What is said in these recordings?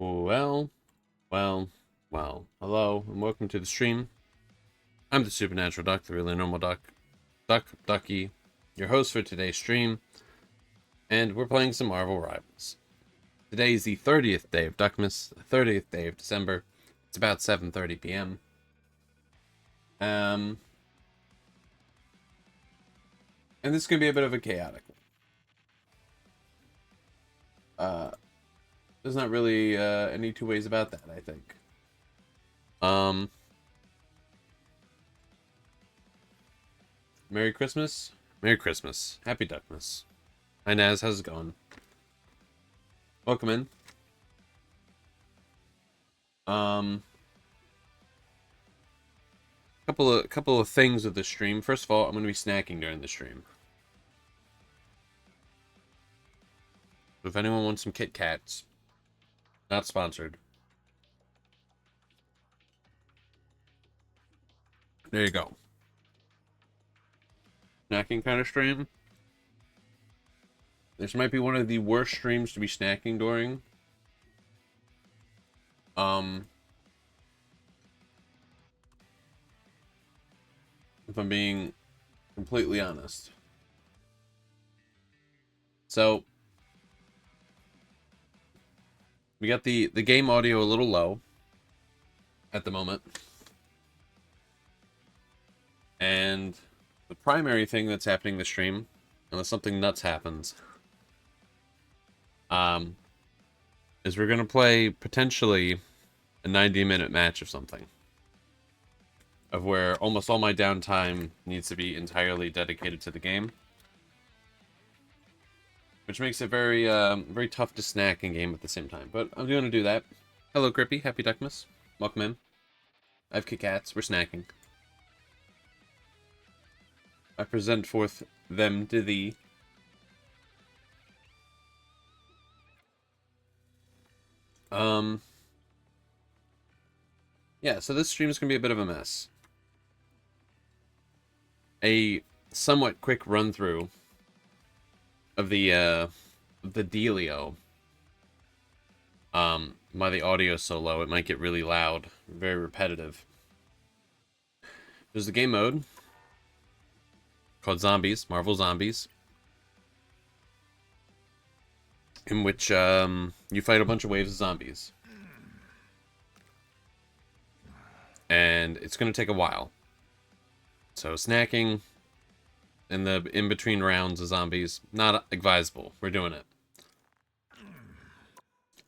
Well, well, well. Hello, and welcome to the stream. I'm the Supernatural Duck, the really normal Duck, Ducky, your host for today's stream, and we're playing some Marvel Rivals. Today is the 30th day of Duckmas, the 30th day of December. It's about 7:30 p.m. And this is going to be a bit of a chaotic one. There's not really any two ways about that, I think. Merry Christmas. Merry Christmas. Happy Duckmas. Hi Naz, how's it going? Welcome in. Couple of things with the stream. First of all, I'm going to be snacking during the stream. So if anyone wants some Kit Kats, not sponsored. There you go. Snacking kind of stream. This might be one of the worst streams to be snacking during. If I'm being completely honest. So we got the game audio a little low at the moment. And the primary thing that's happening in the stream, unless something nuts happens, is we're gonna play potentially a 90-minute match of something. Of where almost all my downtime needs to be entirely dedicated to the game. Which makes it very, very tough to snack and game at the same time. But I'm going to do that. Hello, Grippy. Happy Duckmas. Welcome in. I have Kit Kats. We're snacking. I present forth them to thee. Yeah, so this stream is going to be a bit of a mess. A somewhat quick run-through of the dealio. Why the audio is so low, it might get really loud, very repetitive. There's the game mode called Zombies, Marvel Zombies, in which you fight a bunch of waves of zombies. And it's going to take a while. So snacking in the in-between rounds of zombies, not advisable. We're doing it.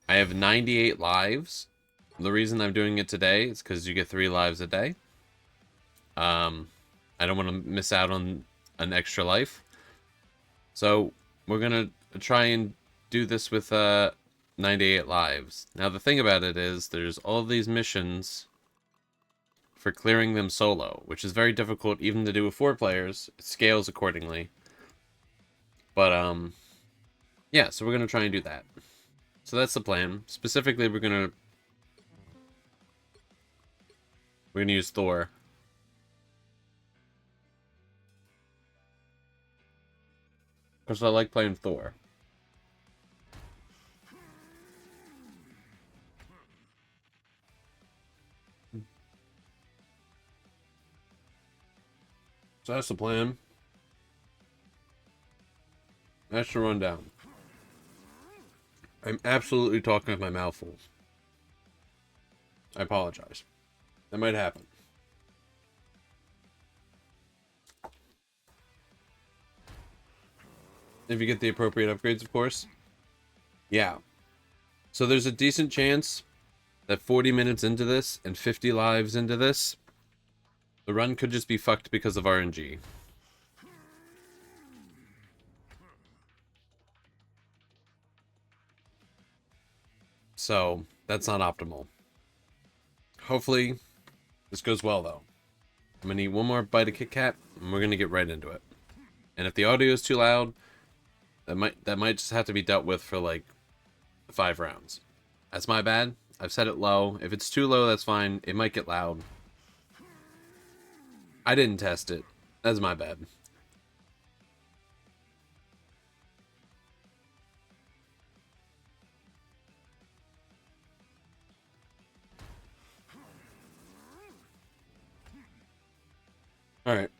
I have 98 lives. The reason I'm doing it today is because you get 3 lives a day. I don't want to miss out on an extra life. So we're going to try and do this with 98 lives. Now the thing about it is there's all these missions for clearing them solo, which is very difficult even to do with 4 players. It scales accordingly. But yeah, so we're going to try and do that. So that's the plan. Specifically, we're gonna use Thor. Because I like playing Thor. So that's the plan. That's the rundown. I'm absolutely talking with my mouth full. I apologize. That might happen. If you get the appropriate upgrades, of course. Yeah. So there's a decent chance that 40 minutes into this and 50 lives into this, the run could just be fucked because of RNG. So, that's not optimal. Hopefully, this goes well, though. I'm gonna eat one more bite of Kit Kat, and we're gonna get right into it. And if the audio is too loud, that might just have to be dealt with for, like, 5 rounds. That's my bad. I've set it low. If it's too low, that's fine. It might get loud. I didn't test it. That's my bad. Alright.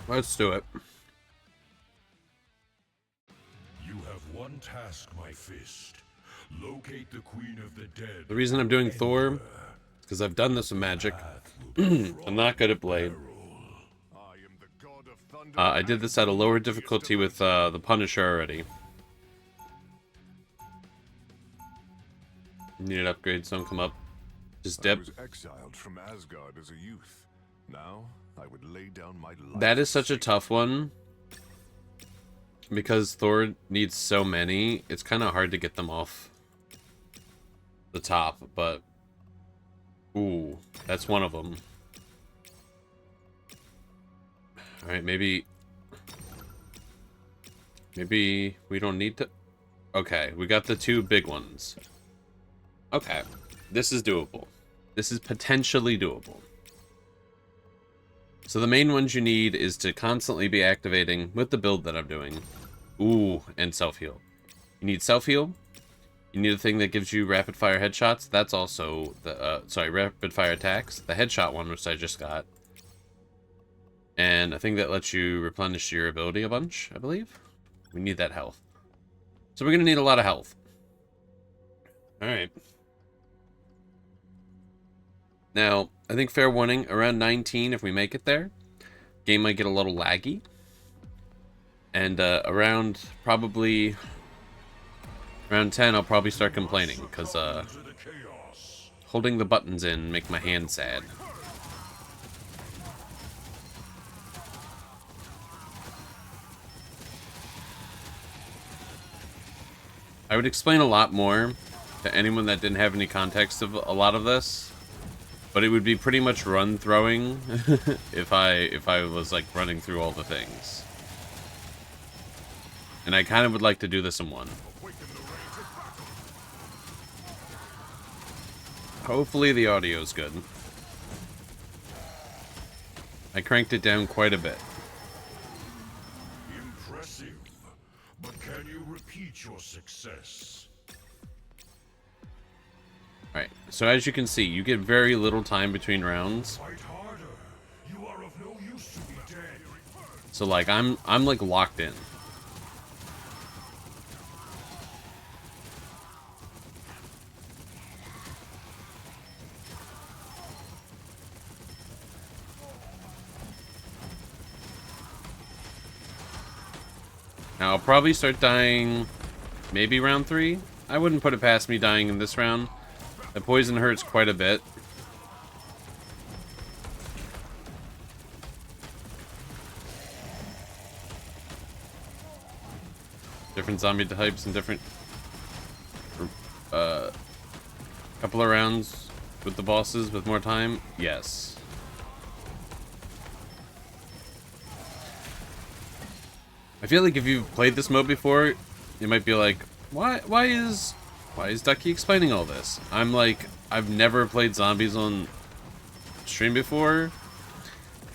Let's do it. You have one task, my fist. Locate the Queen of the Dead. The reason I'm doing Thor is because I've done this with Magic. I'm not good at Blade. I did this at a lower difficulty with the Punisher already. Need an upgrade, so don't come up. Just dip. I was exiled from Asgard as a youth. Now I would lay down my life. That is such a tough one. Because Thor needs so many, it's kind of hard to get them off the top, but... Ooh, that's one of them. Alright, maybe we don't need to... Okay, we got the two big ones. Okay, this is doable. This is potentially doable. So the main ones you need is to constantly be activating with the build that I'm doing. Ooh, and self-heal. You need self-heal. You need a thing that gives you rapid-fire headshots. That's also the, rapid-fire attacks. The headshot one, which I just got. And a thing that lets you replenish your ability a bunch, I believe. We need that health. So we're going to need a lot of health. Alright. Now, I think fair warning, around 19, if we make it there, game might get a little laggy. And around 10, I'll probably start complaining, because holding the buttons in make my hand sad. I would explain a lot more to anyone that didn't have any context of a lot of this, but it would be pretty much run throwing if I was like running through all the things. And I kind of would like to do this in one. Hopefully the audio's good. I cranked it down quite a bit. Impressive. But can you repeat your success? Alright, so as you can see, you get very little time between rounds. Fight harder. You are of no use to be dead. So like I'm like locked in. Now, I'll probably start dying maybe round 3. I wouldn't put it past me dying in this round. The poison hurts quite a bit. Different zombie types and different... couple of rounds with the bosses with more time. Yes. I feel like if you've played this mode before, you might be like, why is Ducky explaining all this? I'm like, I've never played zombies on stream before,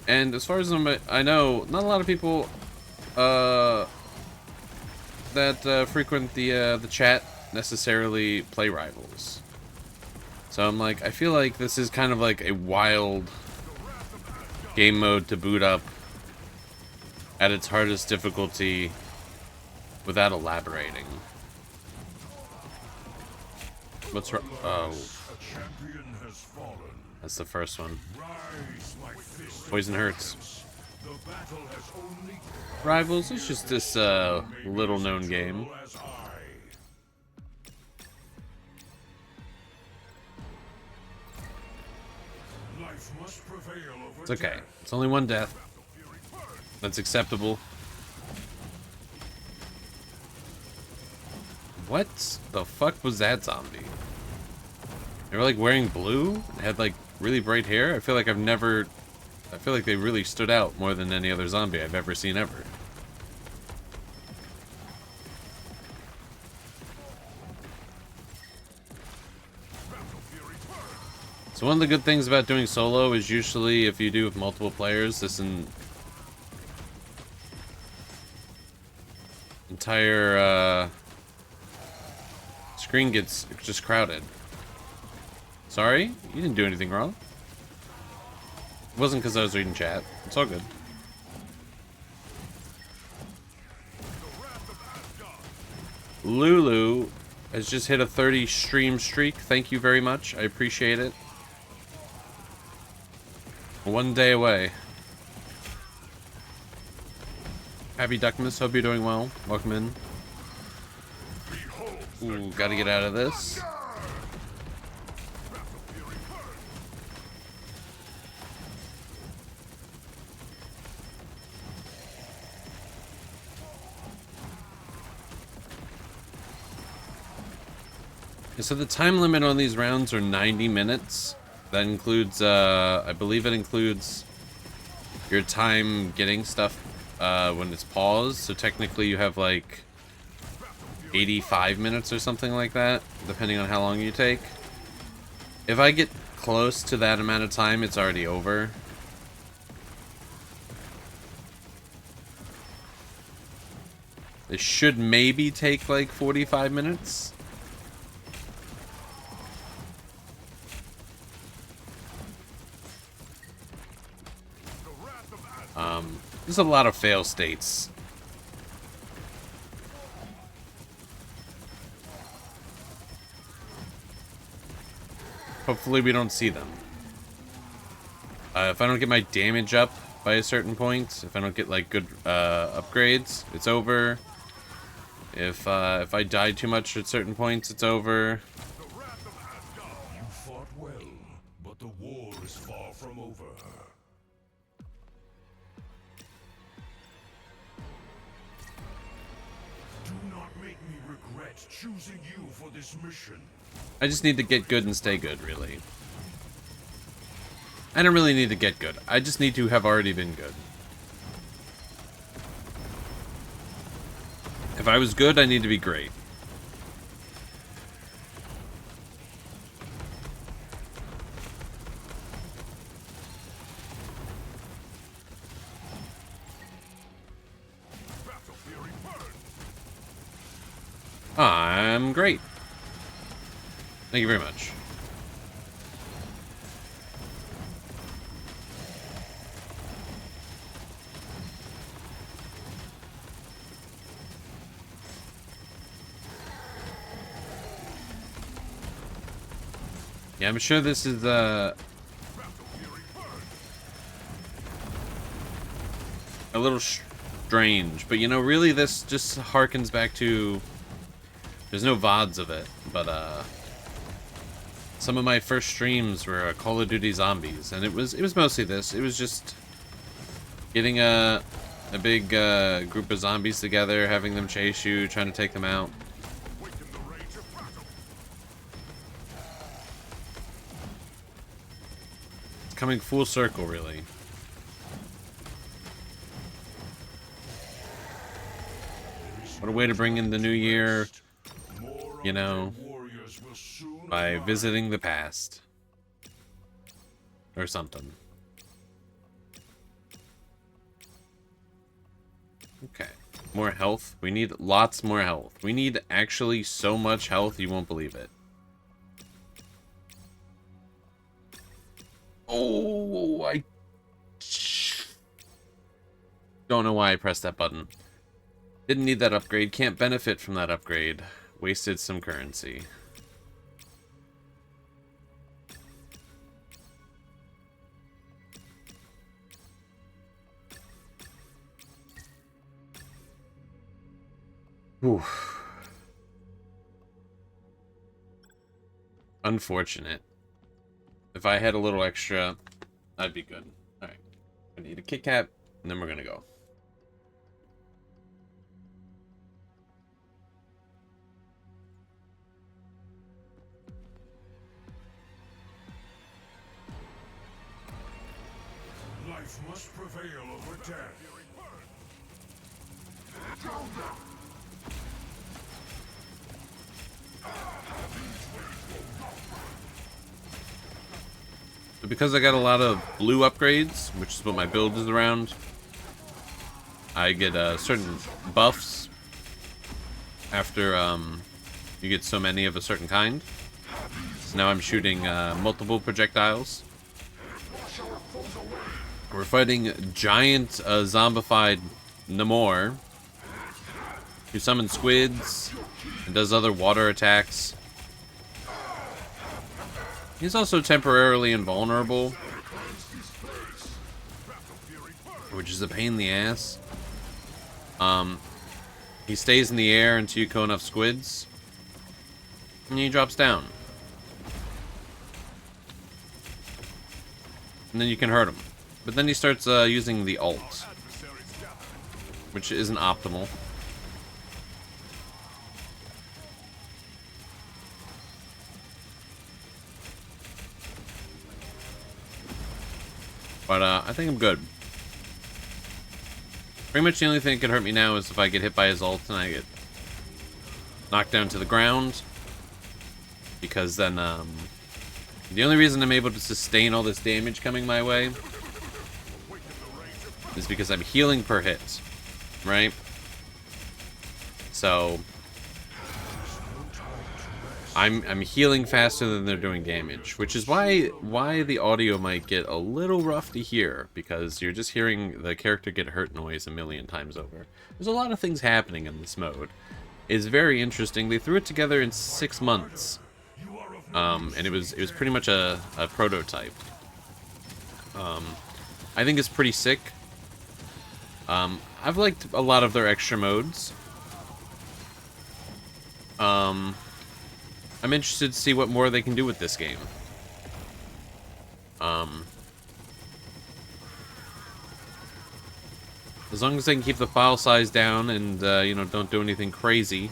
and as far as I know, not a lot of people that frequent the chat necessarily play Rivals. So I'm like, I feel like this is kind of like a wild game mode to boot up at its hardest difficulty without elaborating. What's wrong? Oh. That's the first one. Poison hurts. Rivals is just this little known game. It's okay. It's only one death. That's acceptable. What the fuck was that zombie? They were like wearing blue and had like really bright hair. I feel like they really stood out more than any other zombie I've ever seen ever. So one of the good things about doing solo is usually if you do with multiple players, this entire screen gets just crowded. Sorry? You didn't do anything wrong. It wasn't because I was reading chat. It's all good. Lulu has just hit a 30 stream streak. Thank you very much. I appreciate it. One day away. Happy Duckmas, hope you're doing well. Welcome in. Ooh, gotta get out of this. So the time limit on these rounds are 90 minutes. That includes, I believe it includes your time getting stuff when it's paused. So technically you have like 85 minutes or something like that, depending on how long you take. If I get close to that amount of time, it's already over. It should maybe take like 45 minutes. There's a lot of fail states. Hopefully we don't see them. If I don't get my damage up by a certain point, if I don't get like good upgrades, it's over. If I die too much at certain points, it's over. You fought well, but the war is far from over. Do not make me regret choosing you for this mission. I just need to get good and stay good, really. I don't really need to get good. I just need to have already been good. If I was good, I need to be great. I'm great. Thank you very much. Yeah, I'm sure this is a little strange, but you know, really this just harkens back to, there's no VODs of it, but some of my first streams were Call of Duty Zombies, and it was mostly this. It was just getting a big group of zombies together, having them chase you, trying to take them out. It's coming full circle, really. What a way to bring in the new year, you know, by visiting the past. Or something. Okay. More health. We need lots more health. We need actually so much health you won't believe it. Oh, I don't know why I pressed that button. Didn't need that upgrade. Can't benefit from that upgrade. Wasted some currency. Whew. Unfortunate. If I had a little extra, I'd be good. Alright. I need a Kit Kat, and then we're gonna go. Life must prevail over death. So because I got a lot of blue upgrades, which is what my build is around, I get certain buffs after you get so many of a certain kind. So now I'm shooting multiple projectiles. We're fighting giant zombified Namor, who summons squids and does other water attacks. He's also temporarily invulnerable, which is a pain in the ass. He stays in the air until you kill enough squids, and he drops down. And then you can hurt him. But then he starts using the ult, which isn't optimal. But I think I'm good. Pretty much the only thing that can hurt me now is if I get hit by his ult and I get knocked down to the ground. Because then, the only reason I'm able to sustain all this damage coming my way is because I'm healing per hit, right? So I'm healing faster than they're doing damage, which is why the audio might get a little rough to hear, because you're just hearing the character get hurt noise a million times over. There's a lot of things happening in this mode. It's very interesting. They threw it together in 6 months, and it was pretty much a prototype. I think it's pretty sick. I've liked a lot of their extra modes. I'm interested to see what more they can do with this game. As long as they can keep the file size down and, you know, don't do anything crazy.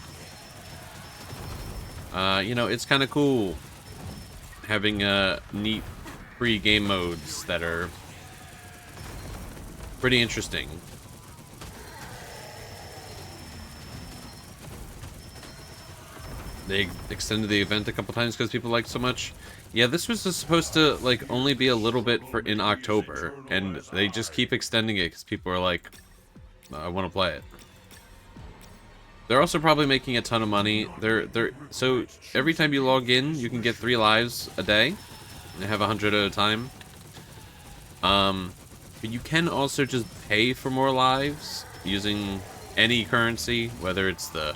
You know, it's kind of cool having neat free game modes that are pretty interesting. They extended the event a couple times because people liked so much. Yeah, this was just supposed to like only be a little bit for in October, and they just keep extending it because people are like, I want to play it. They're also probably making a ton of money. So every time you log in, you can get 3 lives a day. They have 100 at a time. But you can also just pay for more lives using any currency, whether it's the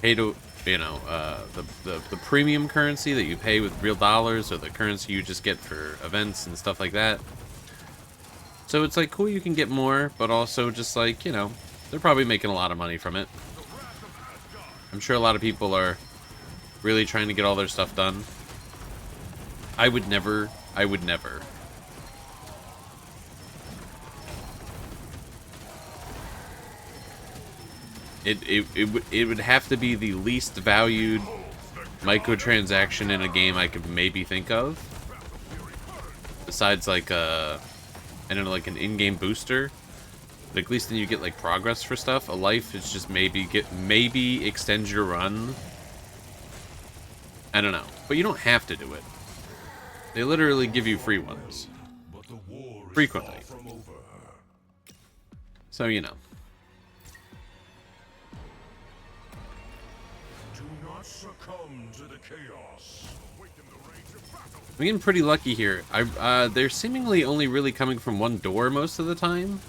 pay to, you know, the premium currency that you pay with real dollars, or the currency you just get for events and stuff like that. So it's like cool, you can get more, but also just like, you know, they're probably making a lot of money from it. I'm sure a lot of people are really trying to get all their stuff done. I would never. It would have to be the least valued microtransaction in a game I could maybe think of. Besides like I don't know, like an in-game booster. Like at least then you get like progress for stuff. A life is just maybe extend your run. I don't know. But you don't have to do it. They literally give you free ones. Frequently. So you know. I'm getting pretty lucky here. They're seemingly only really coming from one door most of the time.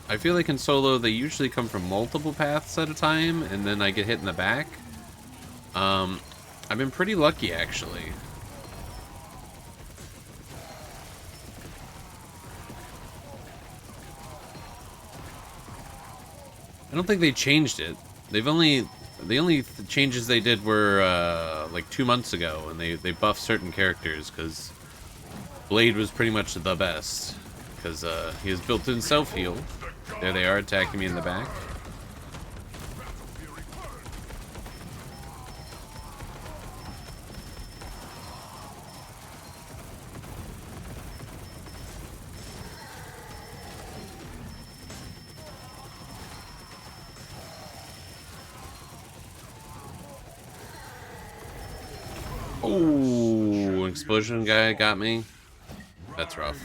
I feel like in solo they usually come from multiple paths at a time, and then I get hit in the back. I've been pretty lucky actually. I don't think they changed it. The only changes they did were like 2 months ago, and they buffed certain characters because Blade was pretty much the best because he has built-in self-heal. There they are attacking me in the back. Ooh, explosion guy got me. That's rough.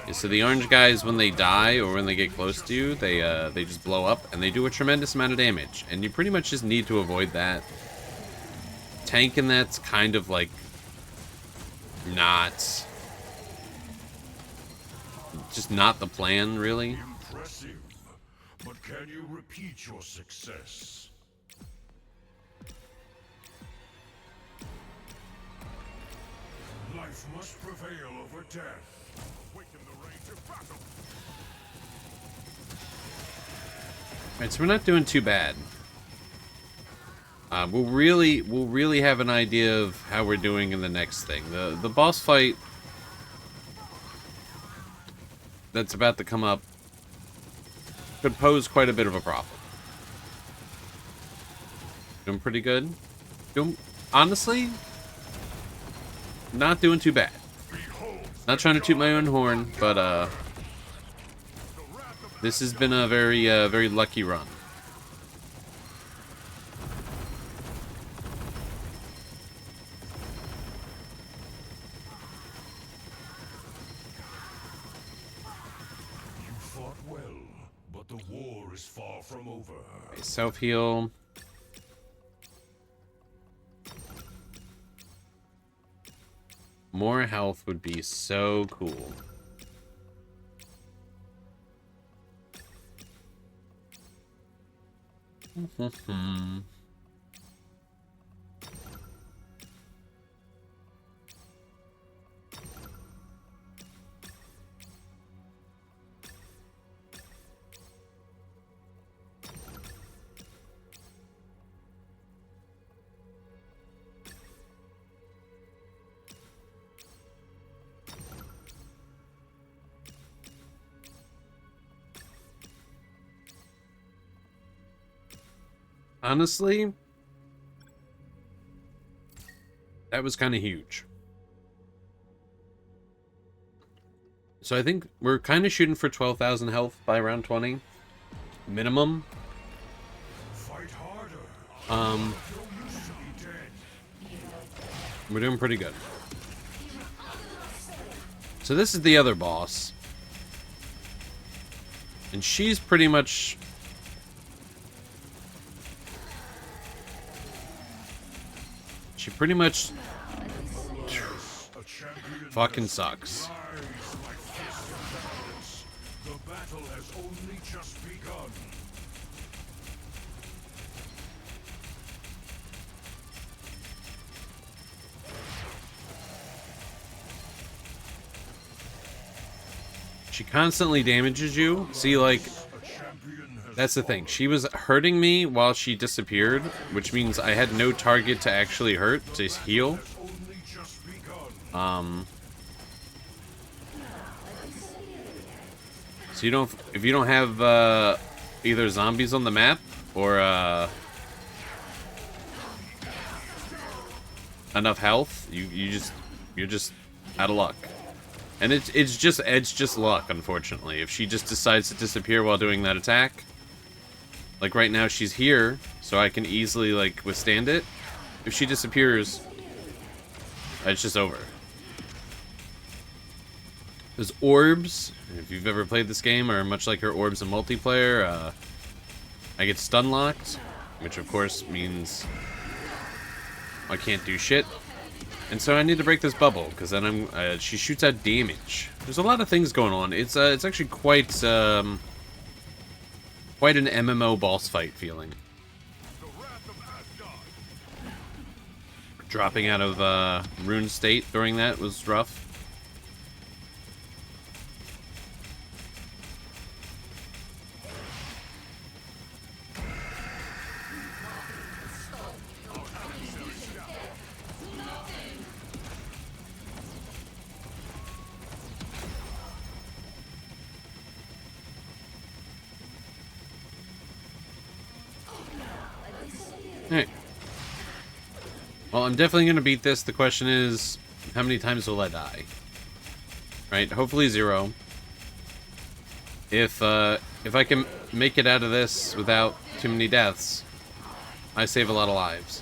Yeah, so the orange guys, when they die or when they get close to you, they just blow up and they do a tremendous amount of damage, and you pretty much just need to avoid that. Tanking that's kind of like not... Just not the plan, really. Impressive. But can you repeat your success? Life must prevail over death. Awaken the rage of battle. Alright, so we're not doing too bad. We'll really have an idea of how we're doing in the next thing. The boss fight that's about to come up could pose quite a bit of a problem. Doing pretty good. Honestly, not doing too bad. Not trying to toot my own horn, but this has been a very lucky run. You fought well, but the war is far from over. Self-heal. More health would be so cool. Honestly, that was kind of huge. So I think we're kind of shooting for 12,000 health by round 20. Minimum. Fight harder. We're doing pretty good. So this is the other boss. And she's pretty much... She pretty much fucking sucks. The battle has only just begun. She constantly damages you. See, like, that's the thing. She was hurting me while she disappeared, which means I had no target to actually hurt, to heal. So you don't, if you don't have either zombies on the map or enough health, you're just out of luck. And it's just luck, unfortunately. If she just decides to disappear while doing that attack, like right now she's here, so I can easily like withstand it. If she disappears, it's just over. There's orbs. If you've ever played this game, are much like her orbs in multiplayer. I get stun locked, which of course means I can't do shit. And so I need to break this bubble, because then she shoots out damage. There's a lot of things going on. It's actually quite an MMO boss fight feeling. Dropping out of Rune State during that was rough. Alright. Well, I'm definitely going to beat this. The question is, how many times will I die? Right? Hopefully 0. If I can make it out of this without too many deaths, I save a lot of lives.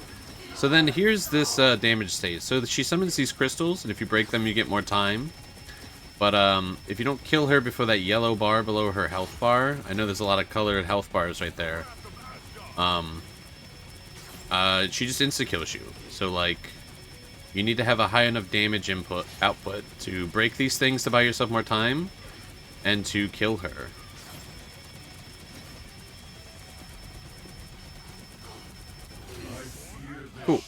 So then here's this damage state. So she summons these crystals, and if you break them, you get more time. But if you don't kill her before that yellow bar below her health bar, I know there's a lot of colored health bars right there. She just insta-kills you. So, like, You need to have a high enough damage output to break these things to buy yourself more time and to kill her. Cool.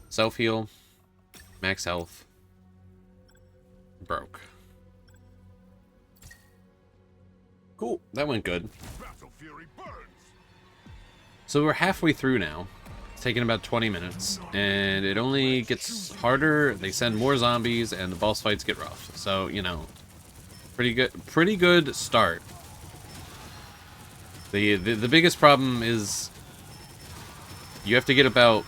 Self-heal. Max health. Broke. Cool. That went good. So we're halfway through now. It's taken about 20 minutes. And it only gets harder. They send more zombies and the boss fights get rough. So, you know, pretty good start. The biggest problem is you have to get about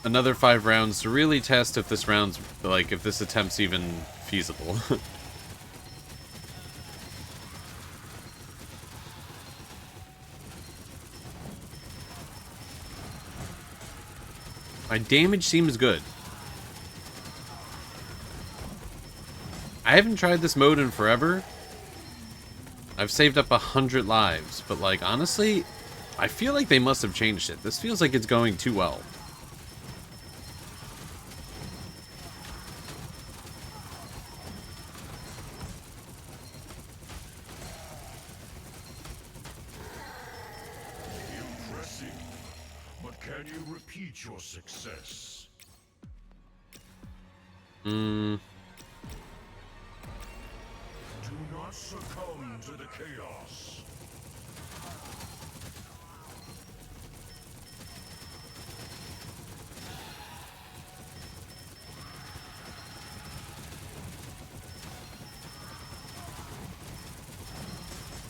another 5 rounds to really test if this round's, like, if this attempt's even feasible. My damage seems good. I haven't tried this mode in forever. I've saved up 100 lives, but, like, honestly, I feel like they must have changed it. This feels like it's going too well. Impressive. But can you repeat your success? Do not succumb to the chaos.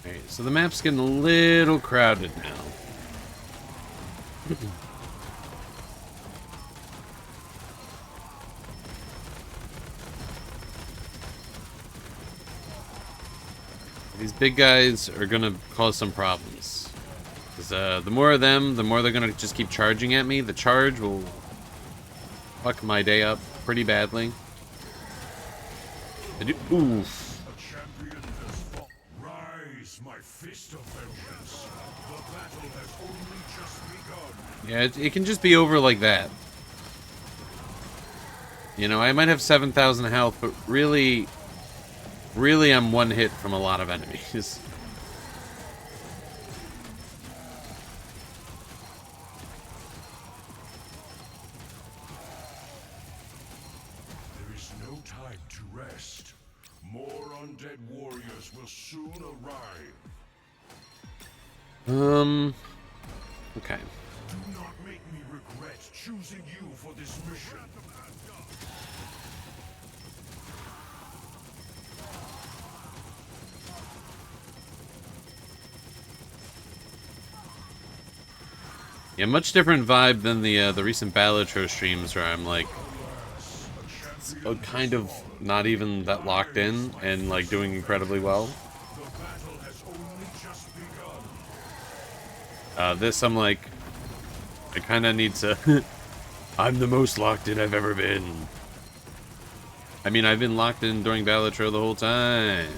Alright, so the map's getting a little crowded now. These big guys are gonna cause some problems. Because the more of them, the more they're gonna just keep charging at me. The charge will fuck my day up pretty badly. Oof. A champion has fought. Rise, my fist of vengeance. The battle has only just begun. Yeah, it can just be over like that. You know, I might have 7,000 health, but really, I'm one hit from a lot of enemies. There is no time to rest. More undead warriors will soon arrive. Okay. Do not make me regret choosing you for this mission. Yeah, much different vibe than the recent Balatro streams where I'm like kind of not even that locked in and like doing incredibly well. The battle has only just begun. This I'm like, I kind of need to. I'm the most locked in I've ever been. I mean, I've been locked in during Balatro the whole time.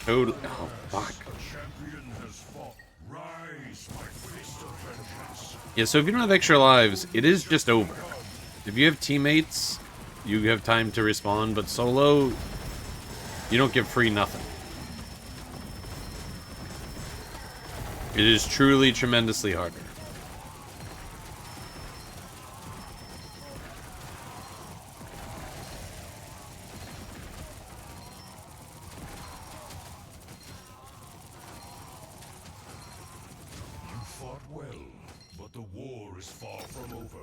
Totally. Oh, fuck. A champion has fought. Rise, my fist of vengeance. Yeah, so if you don't have extra lives, it is just over. If you have teammates, you have time to respawn, but solo, you don't get free nothing. It is truly tremendously harder. You fought well, but the war is far from over.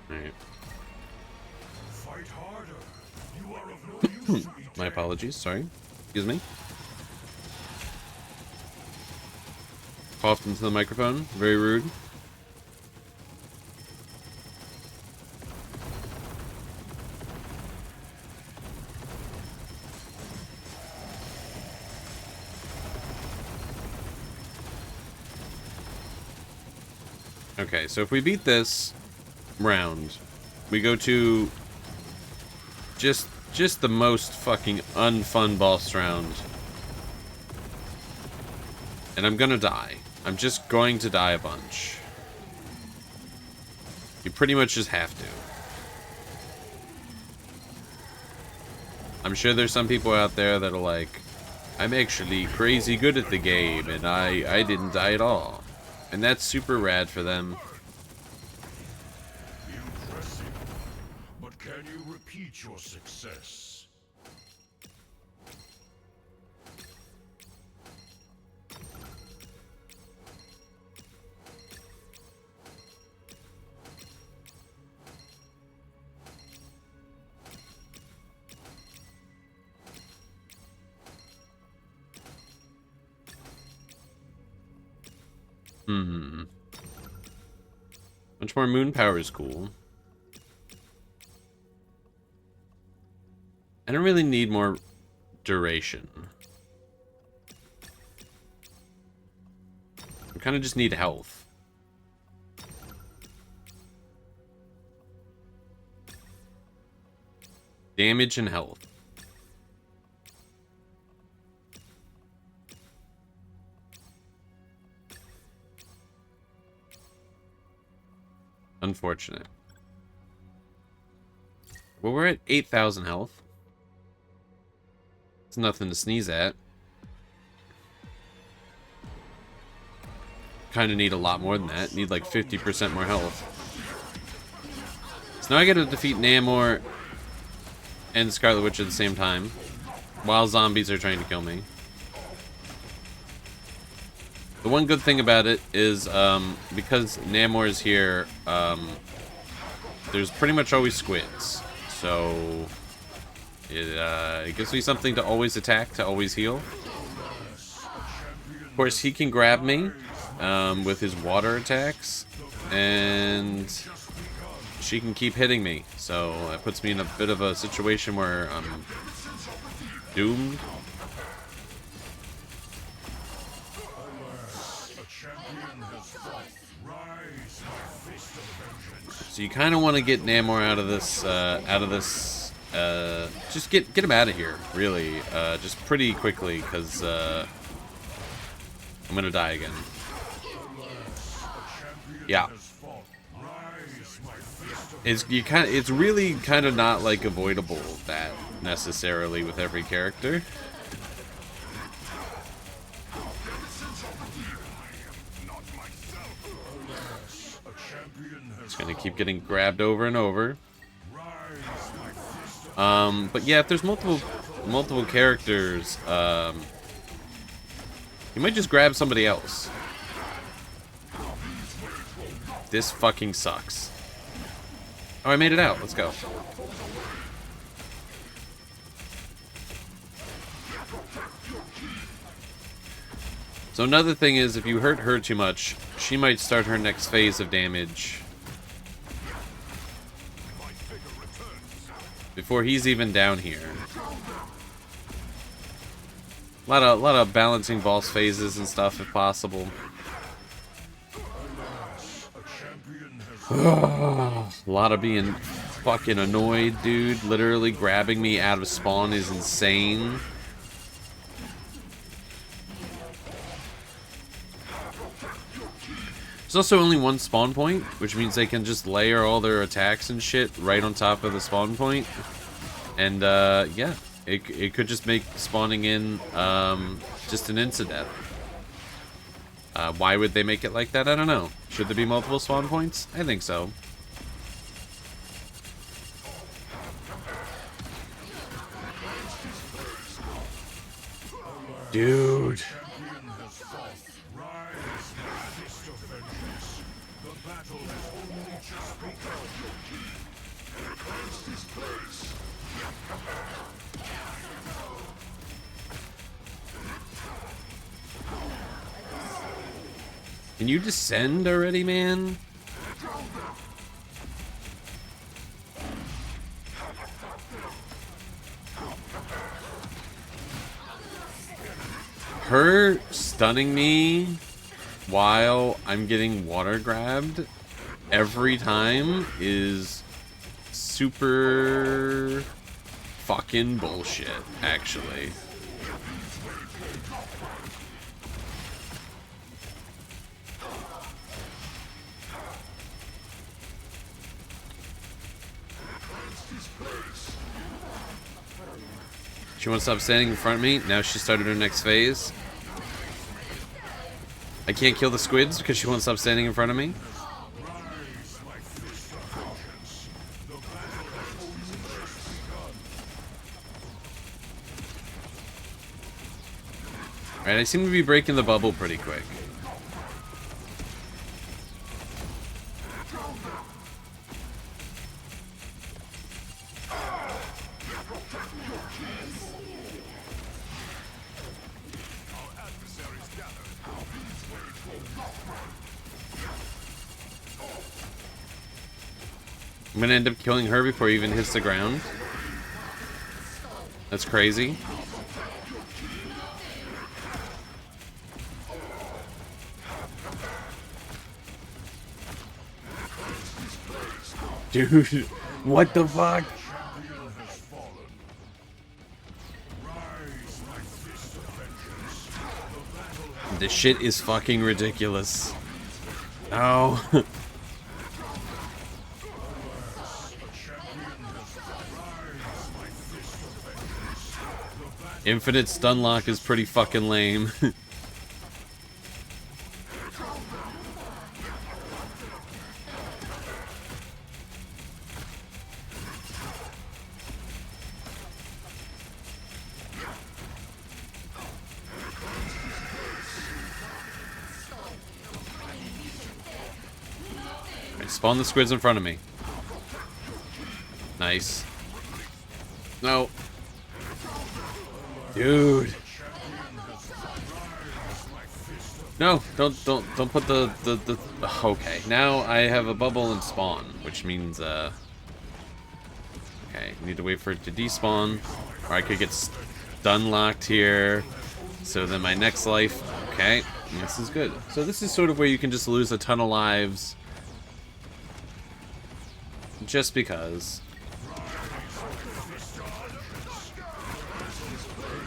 Alright. Fight harder. You are of no use to me. My apologies, sorry. Excuse me. Coughed into the microphone. Very rude. Okay, so if we beat this, round, we go to just the most fucking unfun boss round. And I'm gonna die. I'm just going to die a bunch. You pretty much just have to. I'm sure there's some people out there that are like, I'm actually crazy good at the game, and I didn't die at all. And that's super rad for them. Impressive. But can you repeat your success? Much more moon power is cool. I don't really need more duration. I kind of just need health. Damage and health. Unfortunate. Well, we're at 8,000 health. It's nothing to sneeze at. Kind of need a lot more than that. Need like 50% more health. So now I gotta defeat Namor and Scarlet Witch at the same time, while zombies are trying to kill me. The one good thing about it is, because Namor is here, there's pretty much always squids. So, it gives me something to always attack, to always heal. Of course, he can grab me with his water attacks, and she can keep hitting me. So, it puts me in a bit of a situation where I'm doomed. So you kind of want to get Namor out of this, just get him out of here, really, just pretty quickly, because, I'm gonna die again. Yeah. It's really kind of not, like, avoidable, that, necessarily, with every character. Gonna keep getting grabbed over and over. But yeah, if there's multiple characters, you might just grab somebody else. This fucking sucks. Oh, I made it out. Let's go. So another thing is, if you hurt her too much, she might start her next phase of damage before he's even down here. A lot of balancing boss phases and stuff if possible. A lot of being fucking annoyed, dude. Literally grabbing me out of spawn is insane. There's also only one spawn point, which means they can just layer all their attacks and shit right on top of the spawn point. And, yeah, it could just make spawning in, just an insta-death. Why would they make it like that? I don't know. Should there be multiple spawn points? I think so. Dude. Can you descend already, man? Her stunning me while I'm getting water grabbed every time is super fucking bullshit, actually. She won't stop standing in front of me. Now she started her next phase. I can't kill the squids because she won't stop standing in front of me. Alright, I seem to be breaking the bubble pretty quick. I'm gonna end up killing her before he even hits the ground. That's crazy. Dude, what the fuck? This shit is fucking ridiculous. No. Infinite stun lock is pretty fucking lame. Right, spawn the squids in front of me. Nice. No. Dude. No, don't put the okay, now I have a bubble and spawn, which means okay, need to wait for it to despawn, or I could get stun locked here. So then my next life, okay, this is good. So this is sort of where you can just lose a ton of lives just because.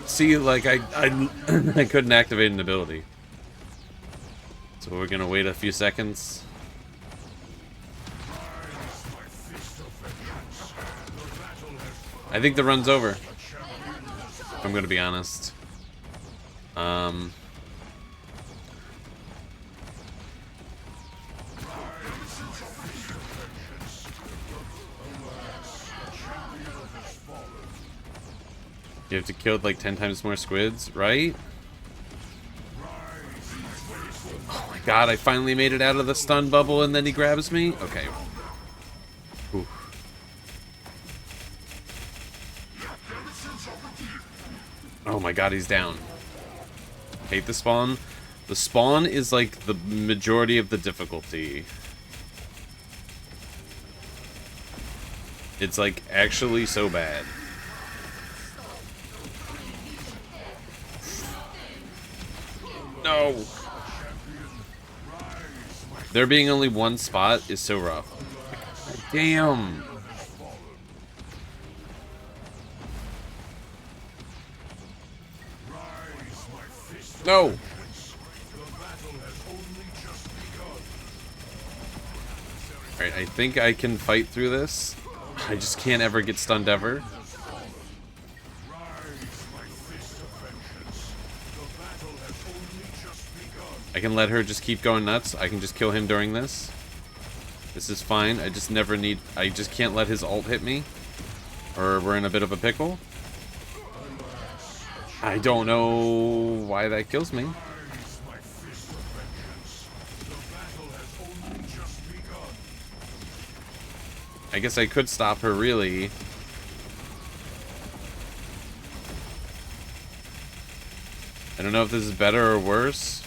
See, like, I couldn't activate an ability. So we're gonna wait a few seconds. I think the run's over, if I'm gonna be honest. You have to kill like 10 times more squids, right? Oh my god, I finally made it out of the stun bubble and then he grabs me? Okay. Ooh. Oh my god, he's down. Hate the spawn. The spawn is like the majority of the difficulty. It's like actually so bad. No! There being only one spot is so rough. Damn! No! Alright, I think I can fight through this. I just can't ever get stunned ever. I can let her just keep going nuts. I can just kill him during this. This is fine. I just never need... I just can't let his ult hit me, or we're in a bit of a pickle. I don't know why that kills me. I guess I could stop her, really. I don't know if this is better or worse.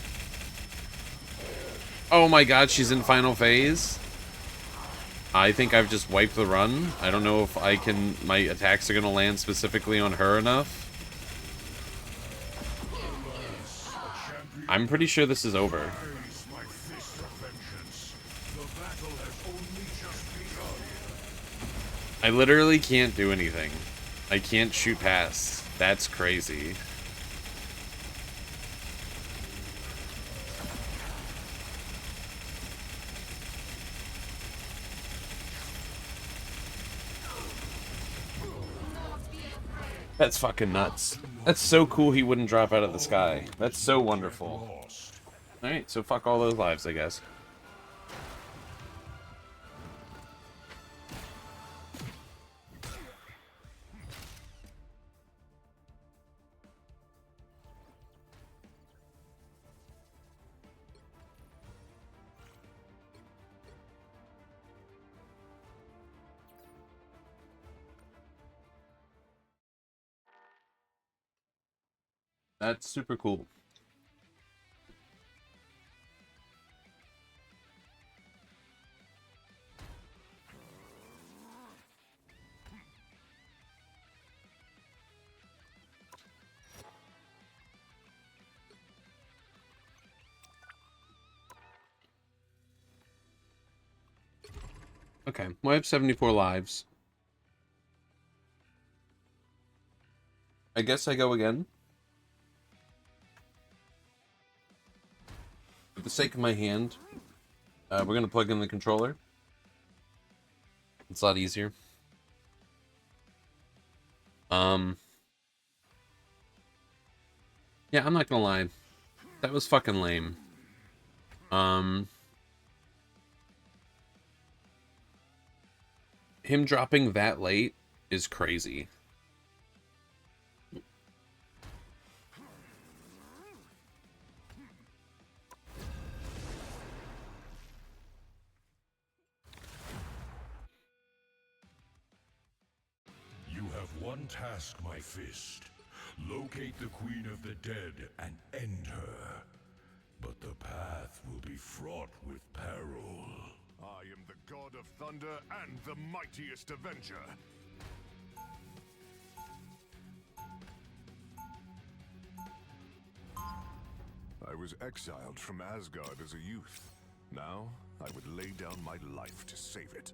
Oh my god, she's in final phase. I think I've just wiped the run. I don't know if I can... my attacks are going to land specifically on her enough. I'm pretty sure this is over. I literally can't do anything. I can't shoot past. That's crazy. That's fucking nuts. That's so cool he wouldn't drop out of the sky. That's so wonderful. Lost. Alright, so fuck all those lives, I guess. That's super cool. Okay, well, I have 74 lives. I guess I go again. For the sake of my hand, we're going to plug in the controller. It's a lot easier. Yeah, I'm not going to lie. That was fucking lame. Him dropping that late is crazy. You have one task, my fist. Locate the Queen of the Dead and end her. But the path will be fraught with peril. I am the god of thunder and the mightiest avenger. I was exiled from Asgard as a youth. Now, I would lay down my life to save it.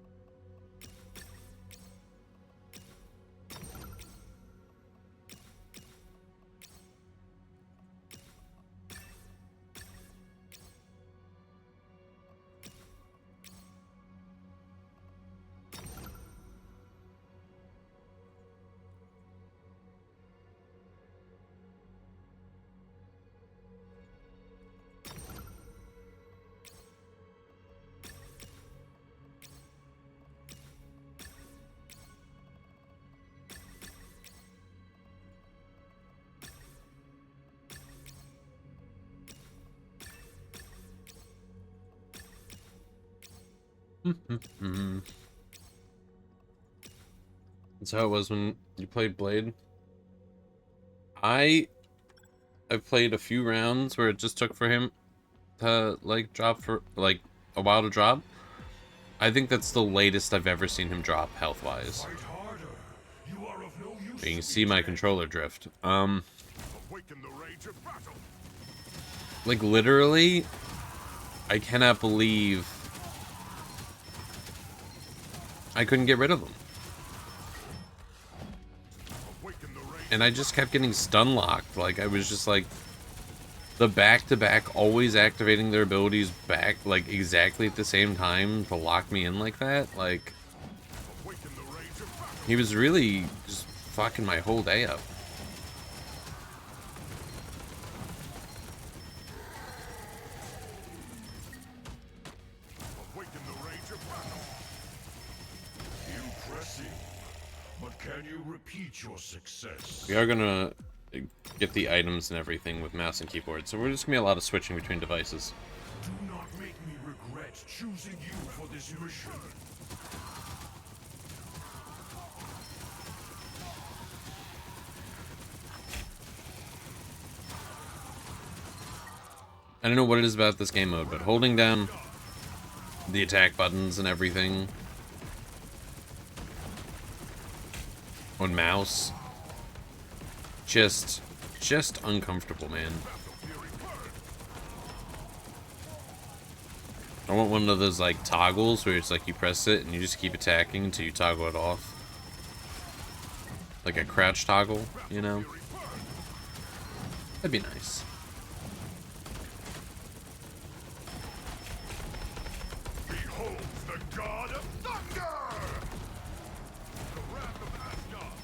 That's how it was when you played Blade. I've played a few rounds where it just took for him to like drop for like a while to drop. I think that's the latest I've ever seen him drop health wise. Fight harder. You are of no use. You can see my controller drift. Awaken the rage of battle. Like literally, I cannot believe I couldn't get rid of them. Awaken the rage. And I just kept getting stun locked. Like I was just like the back-to-back always activating their abilities back like exactly at the same time to lock me in like that. Like Awaken the rage of battle. he was really just fucking my whole day up. Awaken the rage of battle. Impressive. But can you repeat your success? We are gonna get the items and everything with mouse and keyboard, so we're just gonna be a lot of switching between devices. Do not make me regret choosing you for this mission. I don't know what it is about this game mode, but holding down the attack buttons and everything on mouse, just uncomfortable, man. I want one of those like toggles where it's like you press it and you just keep attacking until you toggle it off. like a crouch toggle, you know? That'd be nice. Behold the god of thunder! The wrath of Asgard!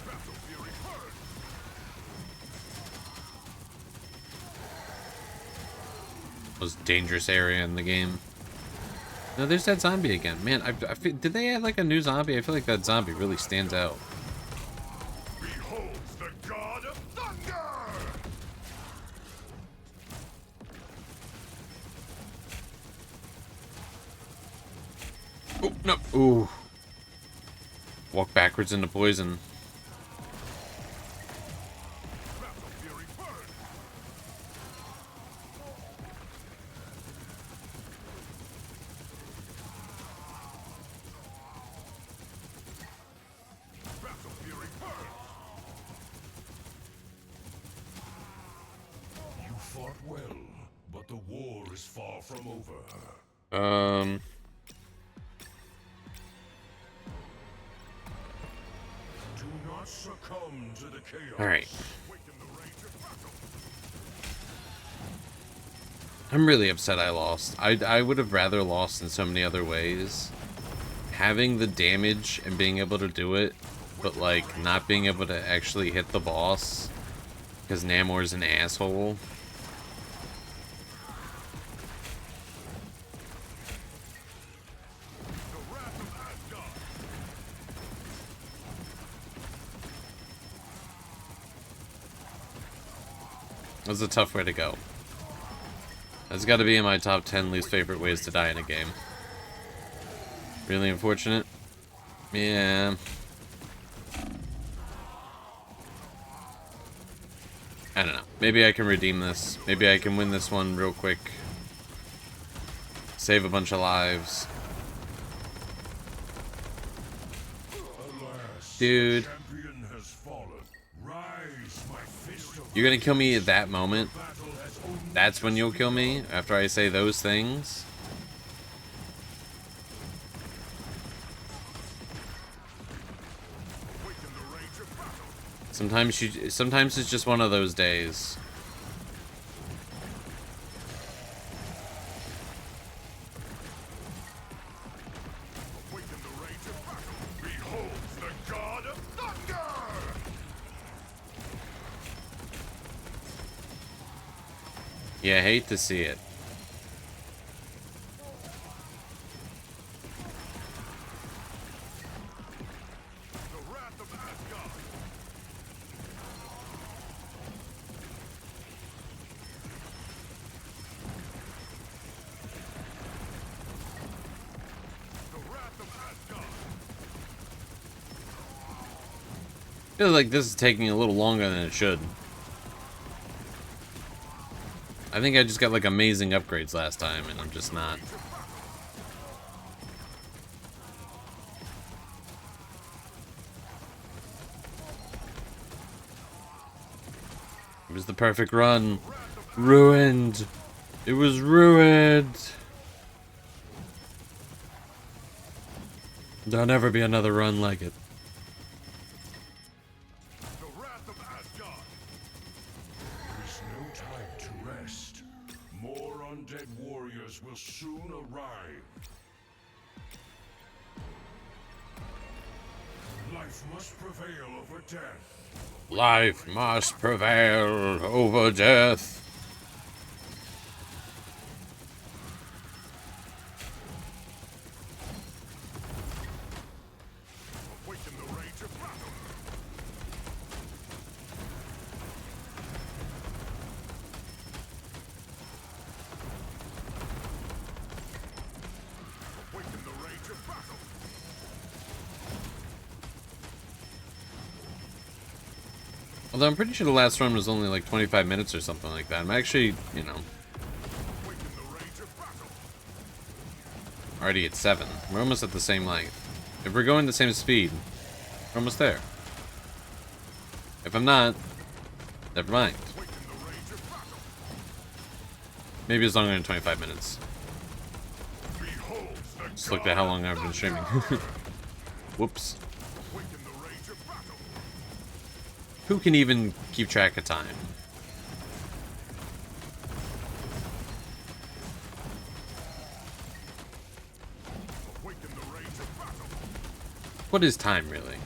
Battle fury burn! Most dangerous area in the game. No, there's that zombie again. Man, I feel, did they add like a new zombie? I feel like that zombie really stands out. Beholds the god of thunder! Oh, no. Ooh. Walk backwards into poison. Battle fury burn! Battle fury burn! You fought well, but the war is far from over. Do not succumb to the chaos. All right. Waken the rage of battle. I'm really upset I lost. I would have rather lost in so many other ways. Having the damage and being able to do it, but like not being able to actually hit the boss because Namor's an asshole. The wrath of Asgard. That's a tough way to go. That's got to be in my top 10 least favorite ways to die in a game. Really unfortunate. Yeah. I don't know. Maybe I can redeem this. Maybe I can win this one real quick. Save a bunch of lives. Alas, Dude. champion has fallen. Rise, my fist of You're gonna kill me at that moment? battle has only That's when you'll kill me? After I say those things? awakened the rage of battle. Sometimes it's just one of those days. Awakened the rage of battle. Beholds the god of thunder! Yeah, hate to see it. The wrath of Asgard. The wrath of Asgard. I feel like this is taking a little longer than it should. I think I just got like amazing upgrades last time, and I'm just not. It was the perfect run. Ruined. It was ruined. There'll never be another run like it. The wrath of Asgard. There is no time to rest. More undead warriors will soon arrive. Life must prevail over death. Life must prevail over death. Awaken the rage of battle. Awaken the rage of battle. Although I'm pretty sure the last run was only like 25 minutes or something like that. I'm actually, you know, Awaken the rage of battle. already at 7. We're almost at the same length. If we're going the same speed, we're almost there. If I'm not, never mind. Awaken the rage of battle. Maybe it's longer than 25 minutes. Behold the Just looked at how long I've been streaming. Whoops. awaken the rage of battle. Who can even keep track of time? Awaken the rage of battle. What is time, really?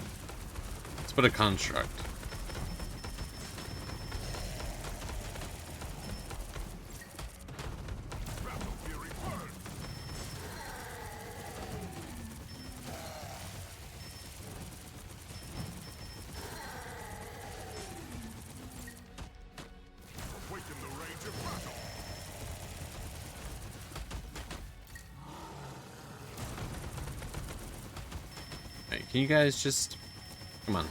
It's but a construct. Battle fury burn. Awaken the rage of battle. Alright, can you guys just... Come on. I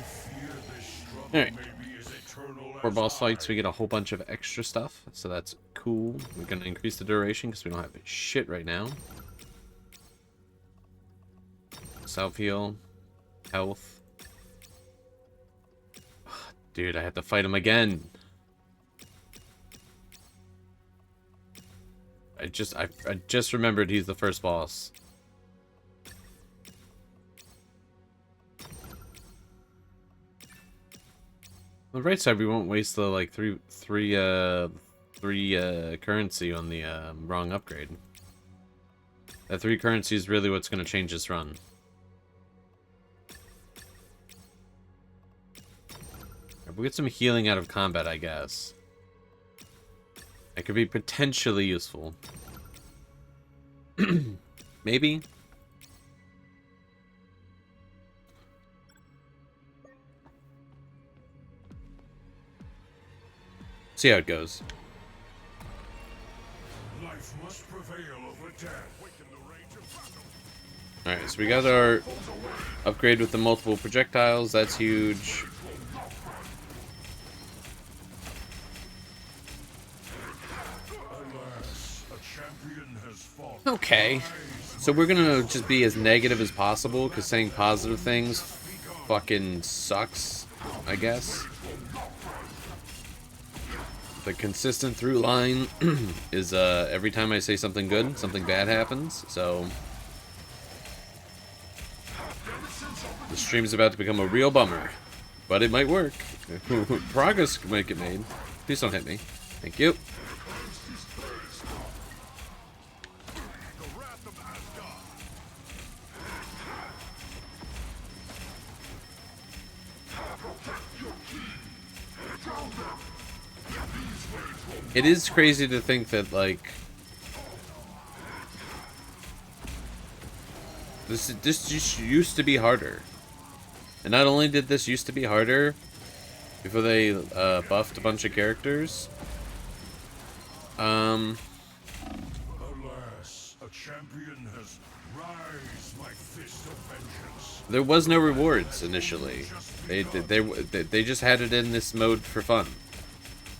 fear this struggle Alright. may be as eternal For as boss I. fights, we get a whole bunch of extra stuff, so that's cool. We're gonna increase the duration because we don't have shit right now. Self-heal. Health. Dude, I have to fight him again. I just remembered he's the first boss. On the right side, we won't waste the like three currency on the wrong upgrade. That 3 currency is really what's going to change this run. We'll get some healing out of combat, I guess. That could be potentially useful. Maybe? See how it goes. Life must prevail over death. Awaken the rage of battle. Alright, so we got our upgrade with the multiple projectiles. That's huge. Alas, a champion has fought. Okay. So we're gonna just be as negative as possible, because saying positive things fucking sucks, I guess. The consistent through line is every time I say something good, something bad happens, so... The stream's about to become a real bummer, but it might work. Progress might get made. Please don't hit me. Thank you. The wrath of Asgard. It is crazy to think that, like... This just used to be harder. And not only did this used to be harder, before they buffed a bunch of characters, Alas, a champion has raised my fist of vengeance. there was no rewards initially. They just had it in this mode for fun.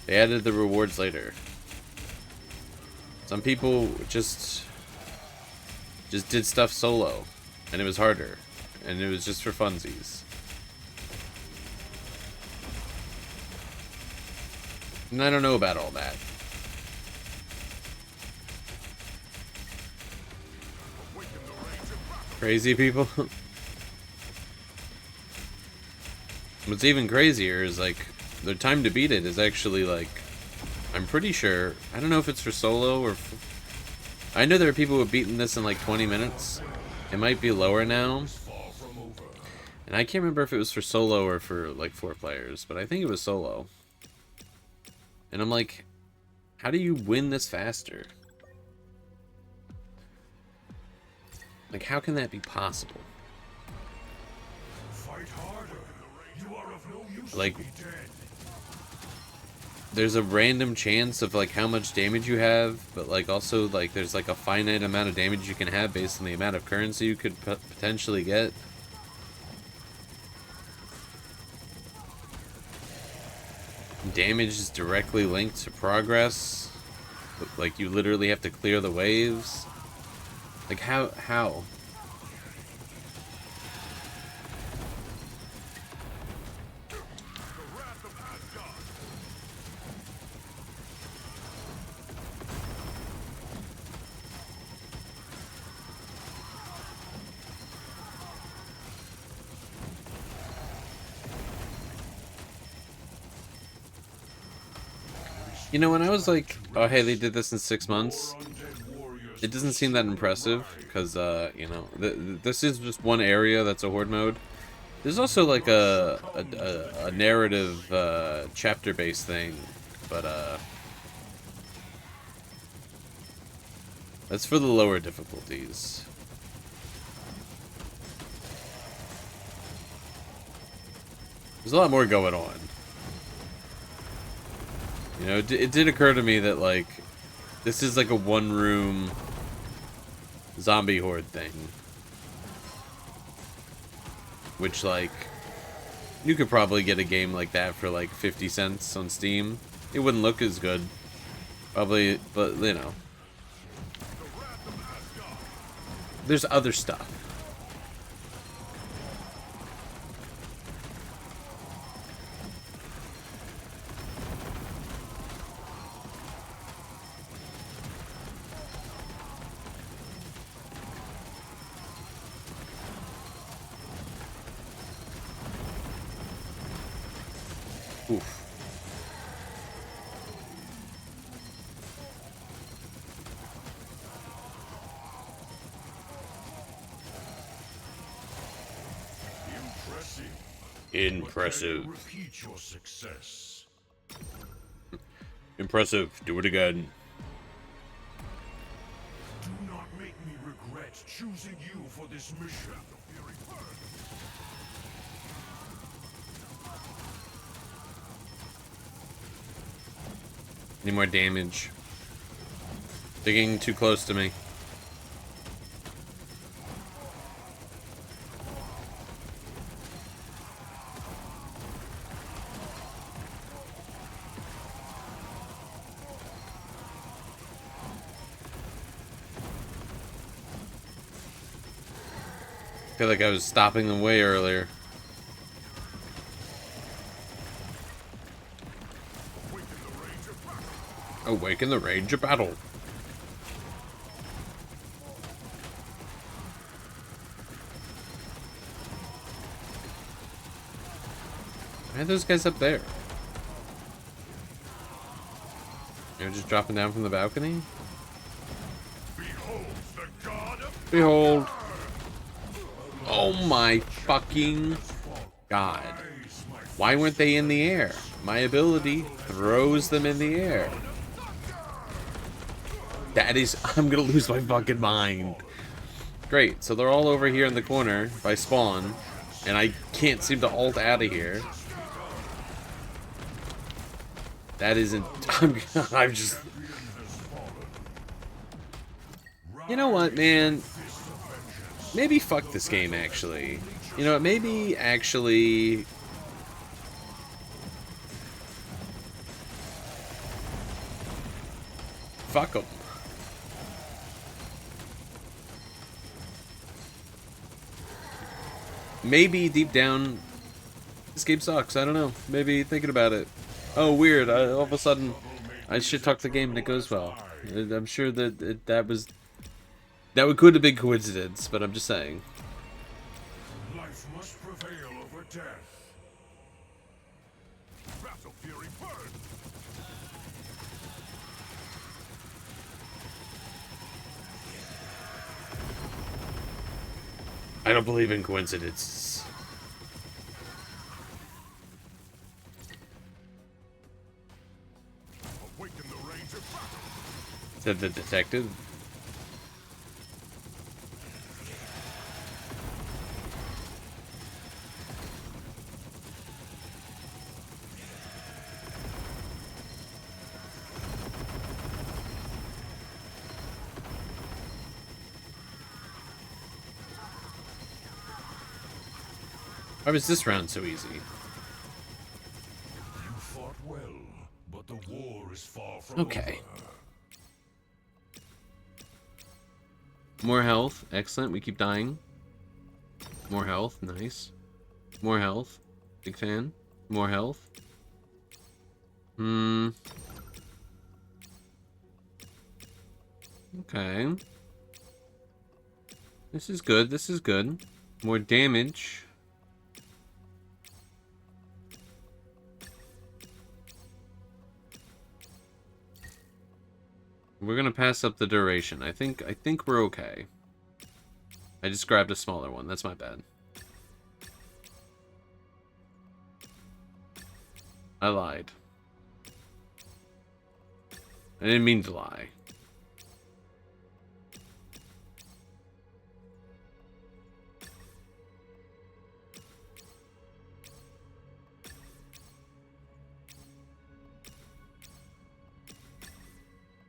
They added the rewards later. Some people just did stuff solo, and it was harder, and it was just for funsies. And I don't know about all that. Crazy people. What's even crazier is, like, the time to beat it is actually, like, I'm pretty sure, I don't know if it's for solo or... I know there are people who have beaten this in like 20 minutes. It might be lower now. And I can't remember if it was for solo or for like 4 players, but I think it was solo. And I'm like, how do you win this faster? Like, how can that be possible? Fight harder. You are of no use Like, to be dead. there's a random chance of like how much damage you have, but like also like there's like a finite amount of damage you can have based on the amount of currency you could potentially get. Damage is directly linked to progress. Like, you literally have to clear the waves. Like, how? You know, when I was like, oh hey, they did this in 6 months, it doesn't seem that impressive, because, you know, this is just one area that's a horde mode. There's also like a narrative, chapter-based thing, but, that's for the lower difficulties. There's a lot more going on. You know, it did occur to me that, like, this is like a one-room zombie horde thing. Which, like, you could probably get a game like that for, like, 50 cents on Steam. It wouldn't look as good. Probably, but, you know. There's other stuff. Oof. Impressive. Repeat your success. Impressive. Do it again. Do not make me regret choosing you for this mission. Need more damage. They're getting too close to me. I feel like I was stopping them way earlier. Awaken the rage of battle. Why are those guys up there? They're just dropping down from the balcony? Behold the god of Behold. Oh my fucking god. Why weren't they in the air? My ability throws them in the air. That is... I'm gonna lose my fucking mind. Great, so they're all over here in the corner by spawn, and I can't seem to ult out of here. That isn't... I'm just... You know what, man? Maybe fuck this game, actually. You know what, maybe actually... Fuck them. Maybe deep down, this game sucks. I don't know. Maybe thinking about it. Oh, weird. All of a sudden, I shit talk the game and it goes well. I'm sure that that could have been coincidence, but I'm just saying. life must prevail over death. Battle Fury burn! I don't believe in coincidences. Awaken the rage of battle! Said the detective. Why was this round so easy? You fought well, but the war is far from Okay. over. More health. Excellent. We keep dying. More health. Nice. More health. Big fan. More health. Okay. This is good. This is good. More damage. we're gonna pass up the duration. I think we're okay. I just grabbed a smaller one. That's my bad. I lied. I didn't mean to lie.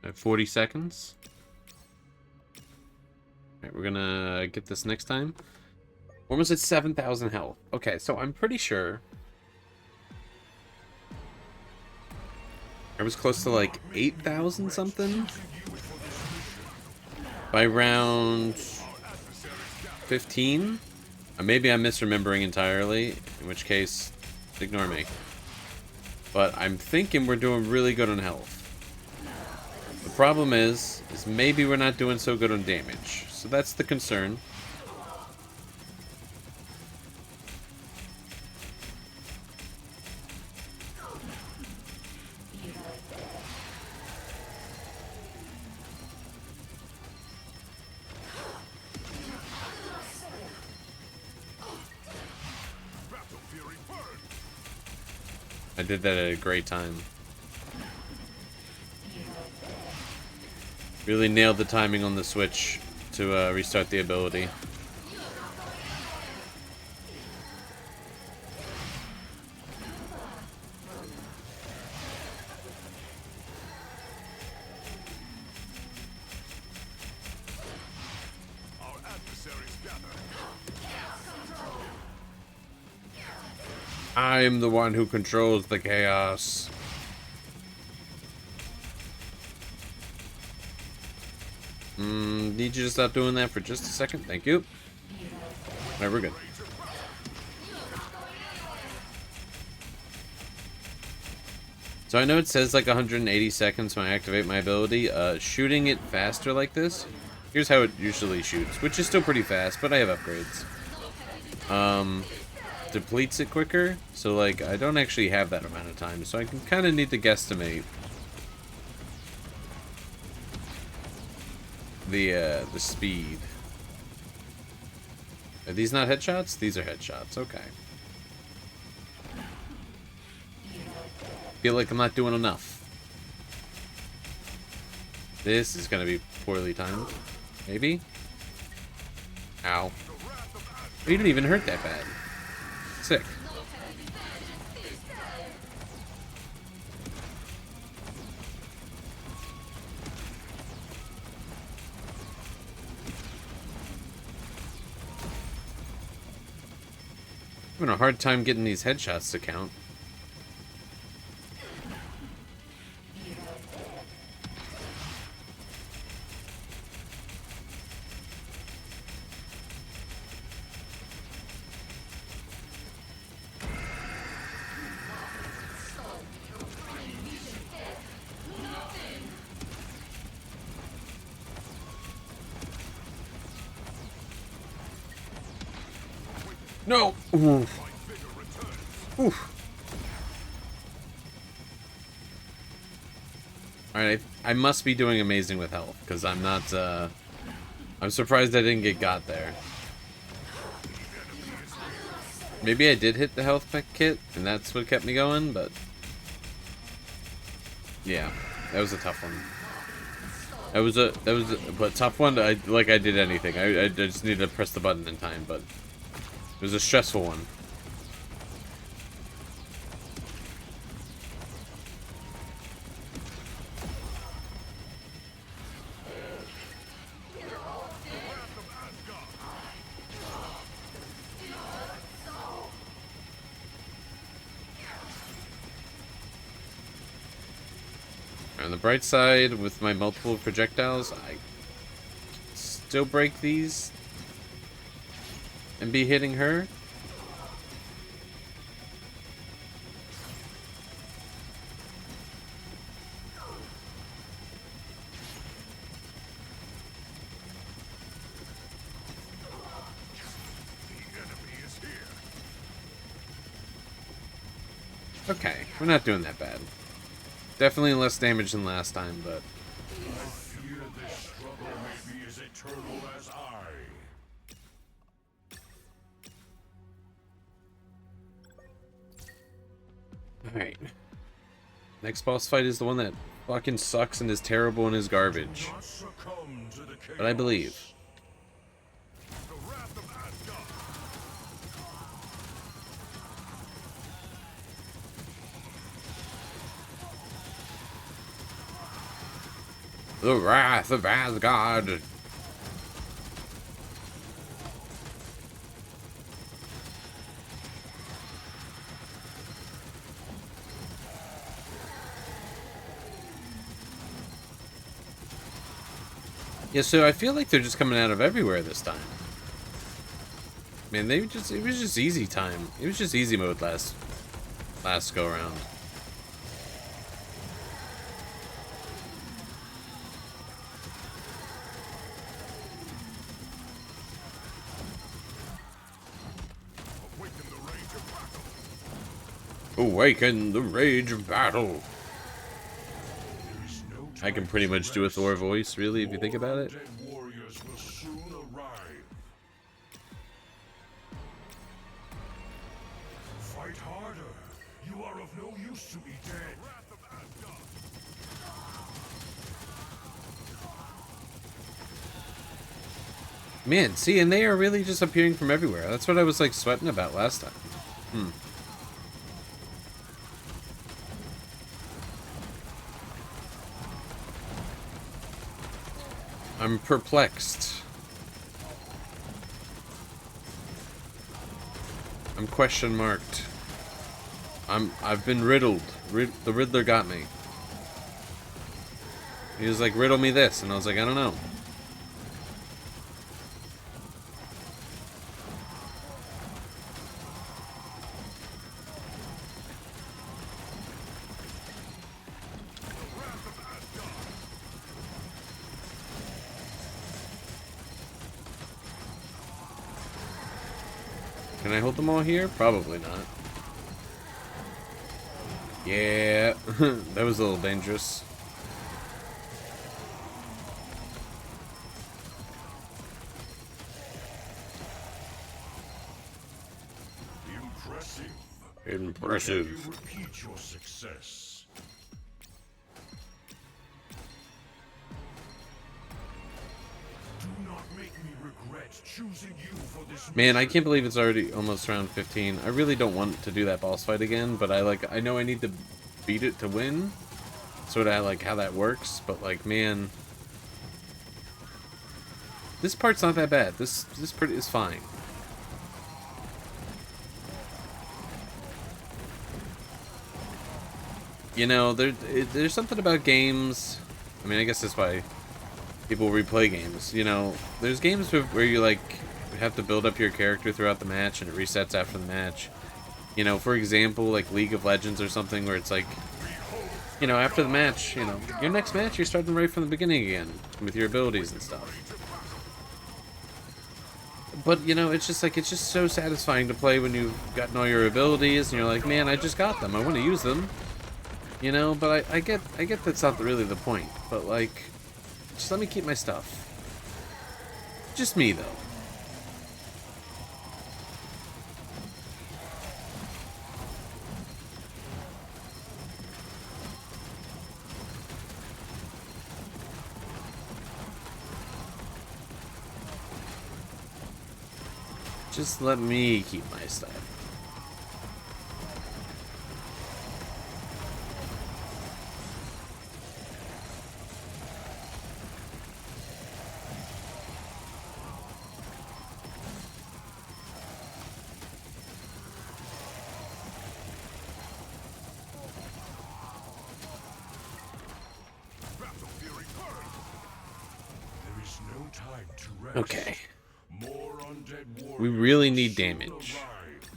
I have 40 seconds. Alright, we're gonna get this next time. We're almost at 7,000 health. Okay, so I'm pretty sure I was close to like 8,000 something by round 15. Maybe I'm misremembering entirely, in which case, ignore me. But I'm thinking we're doing really good on health. The problem is maybe we're not doing so good on damage. So that's the concern. I did that at a great time. Really nailed the timing on the switch to restart the ability. Our adversaries gather. I'm the one who controls the chaos. Need you to stop doing that for just a second? Thank you. Alright, we're good. So I know it says like 180 seconds when I activate my ability. Shooting it faster like this, here's how it usually shoots, which is still pretty fast, but I have upgrades. Depletes it quicker, so like I don't actually have that amount of time, so I can kind of need to guesstimate the speed. Are these not headshots? These are headshots. Okay. Feel like I'm not doing enough. This is gonna be poorly timed. Maybe? Ow. You didn't even hurt that bad. Sick. I'm having a hard time getting these headshots to count. No! Oof. Oof. Alright, I must be doing amazing with health, because I'm not, I'm surprised I didn't get got there. Maybe I did hit the health pack kit, and that's what kept me going, but... yeah, that was a tough one. That was a tough one. I did anything. I just needed to press the button in time, but... it was a stressful one. On the bright side, with my multiple projectiles, I still break these and be hitting her. Okay, we're not doing that bad. Definitely less damage than last time, but eternal as I. Alright. Next boss fight is the one that fucking sucks and is terrible and is garbage. Not succumb to the chaos. But I believe. The wrath of Asgard. The Wrath of Asgard. Yeah, so I feel like they're just coming out of everywhere this time. Man, it was just easy time. It was just easy mode last go around. Awaken the rage of battle. There is no I can time pretty to much do a rest. Thor voice, really, if you think about it. Undead warriors will soon arrive. Fight harder. You are of no use to me dead. Man, see, and they are really just appearing from everywhere. That's what I was, like, sweating about last time. I'm perplexed. I'm question marked. I've been riddled. The Riddler got me. He was like, riddle me this, and I was like, I don't know. Can I hold them all here? Probably not. Yeah, that was a little dangerous. Impressive. Impressive. You repeat your success. Do not make me regret choosing you for this Man, I mission. can't believe it's already almost round 15. I really don't want to do that boss fight again, but I know I need to beat it to win. Sort of like how that works, but like, man, this part's not that bad. This part is fine. You know, there's something about games. I mean, I guess that's why people replay games. You know, there's games where you like have to build up your character throughout the match and it resets after the match. You know, for example, like League of Legends or something where it's like, you know, after the match, you know, your next match you're starting right from the beginning again with your abilities and stuff. But, you know, it's just like, it's just so satisfying to play when you've gotten all your abilities and you're like, man, I just got them. I want to use them. You know, but I get that's not really the point. But, like, just let me keep my stuff. Just me, though. Just let me keep my stuff. There is no time to rest. Okay. More undead warriors We really will need soon damage. arrive.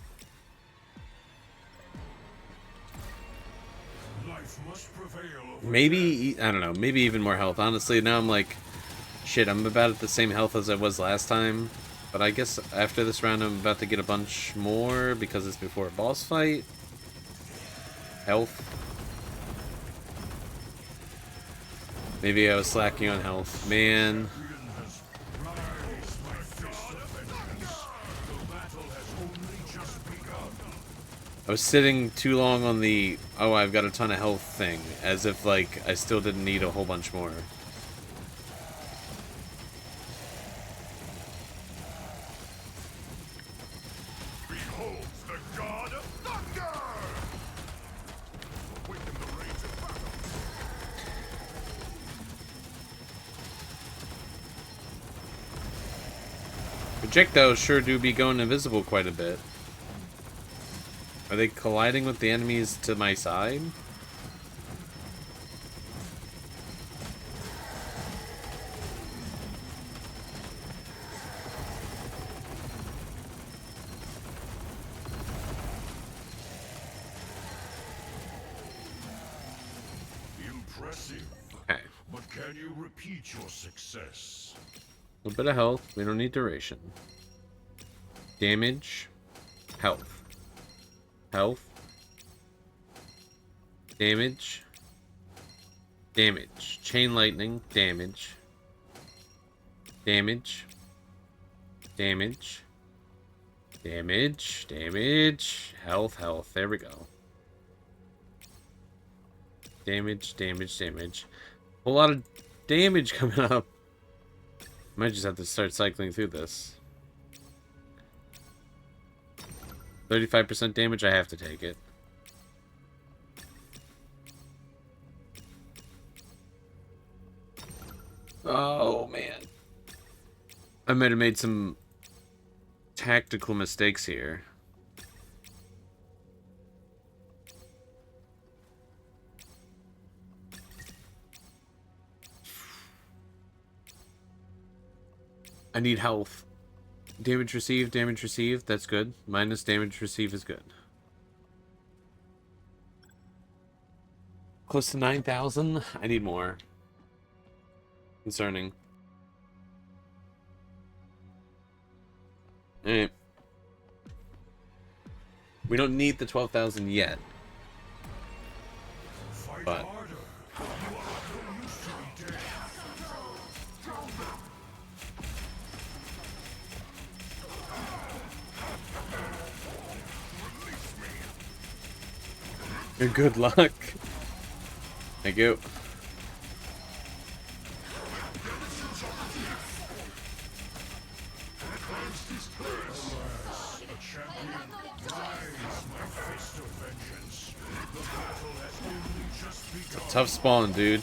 Life must prevail over Maybe, I don't know, maybe even more health. Honestly, now I'm like, shit, I'm about at the same health as I was last time. But I guess after this round I'm about to get a bunch more because it's before a boss fight. Health. Maybe I was slacking on health. Man. I was sitting too long on the, oh, I've got a ton of health thing, as if, like, I still didn't need a whole bunch more. Behold the god of thunder! Awaken the rage of battle! Projectiles sure do be going invisible quite a bit. Are they colliding with the enemies to my side? Impressive. Okay. But can you repeat your success? A little bit of health. We don't need duration. Damage. Health. Health. Damage. Damage. Chain lightning. Damage. Damage. Damage. Damage. Damage. Health. Health. There we go. Damage. Damage. Damage. A lot of damage coming up. Might just have to start cycling through this. 35% damage, I have to take it. Oh, man. I might have made some tactical mistakes here. I need health. Damage received, that's good. Minus damage received is good. Close to 9,000? I need more. Concerning. Alright. We don't need the 12,000 yet. Fight But harder. You are not used to be dead. good luck. Thank you. Tough spawn, dude.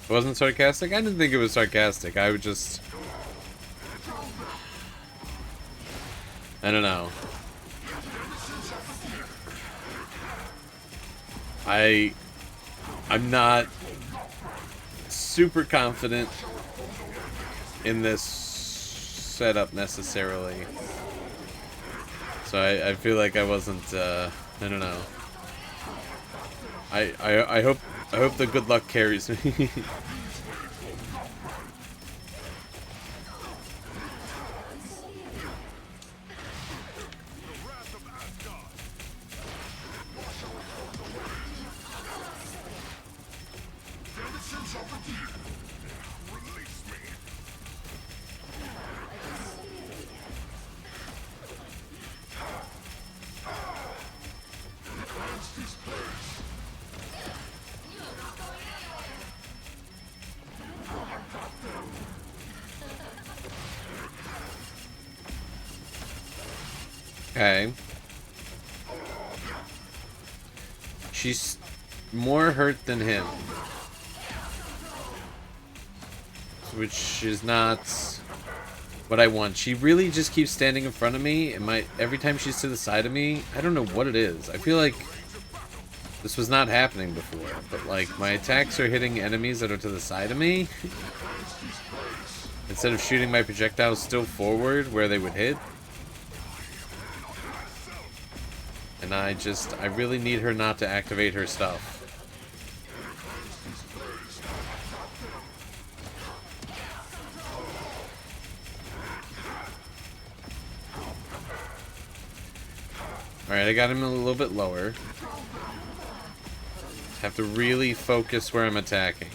It wasn't sarcastic? I didn't think it was sarcastic. I would just... I don't know. I'm not super confident in this setup necessarily. So I feel like I wasn't I don't know. I hope the good luck carries me. Okay. She's more hurt than him. Which is not what I want. She really just keeps standing in front of me, and every time she's to the side of me, I don't know what it is. I feel like this was not happening before, but like my attacks are hitting enemies that are to the side of me. Instead of shooting my projectiles still forward where they would hit. And I really need her not to activate her stuff. Alright, I got him a little bit lower. Have to really focus where I'm attacking.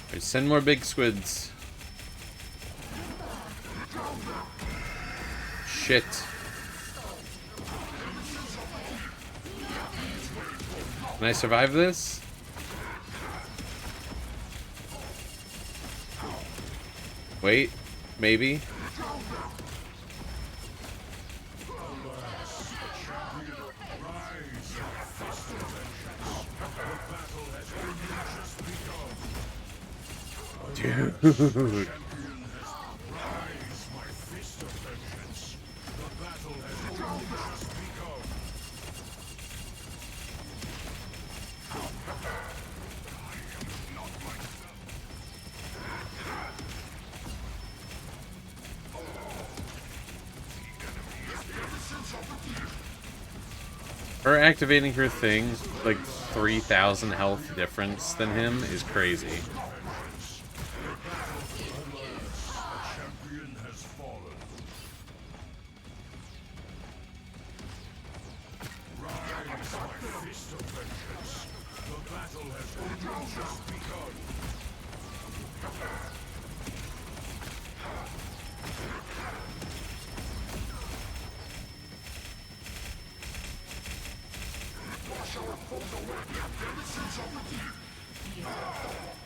Alright, send more big squids. Shit. Can I survive this? Wait, maybe. Dude. Her activating her thing, like 3,000 health difference than him, is crazy.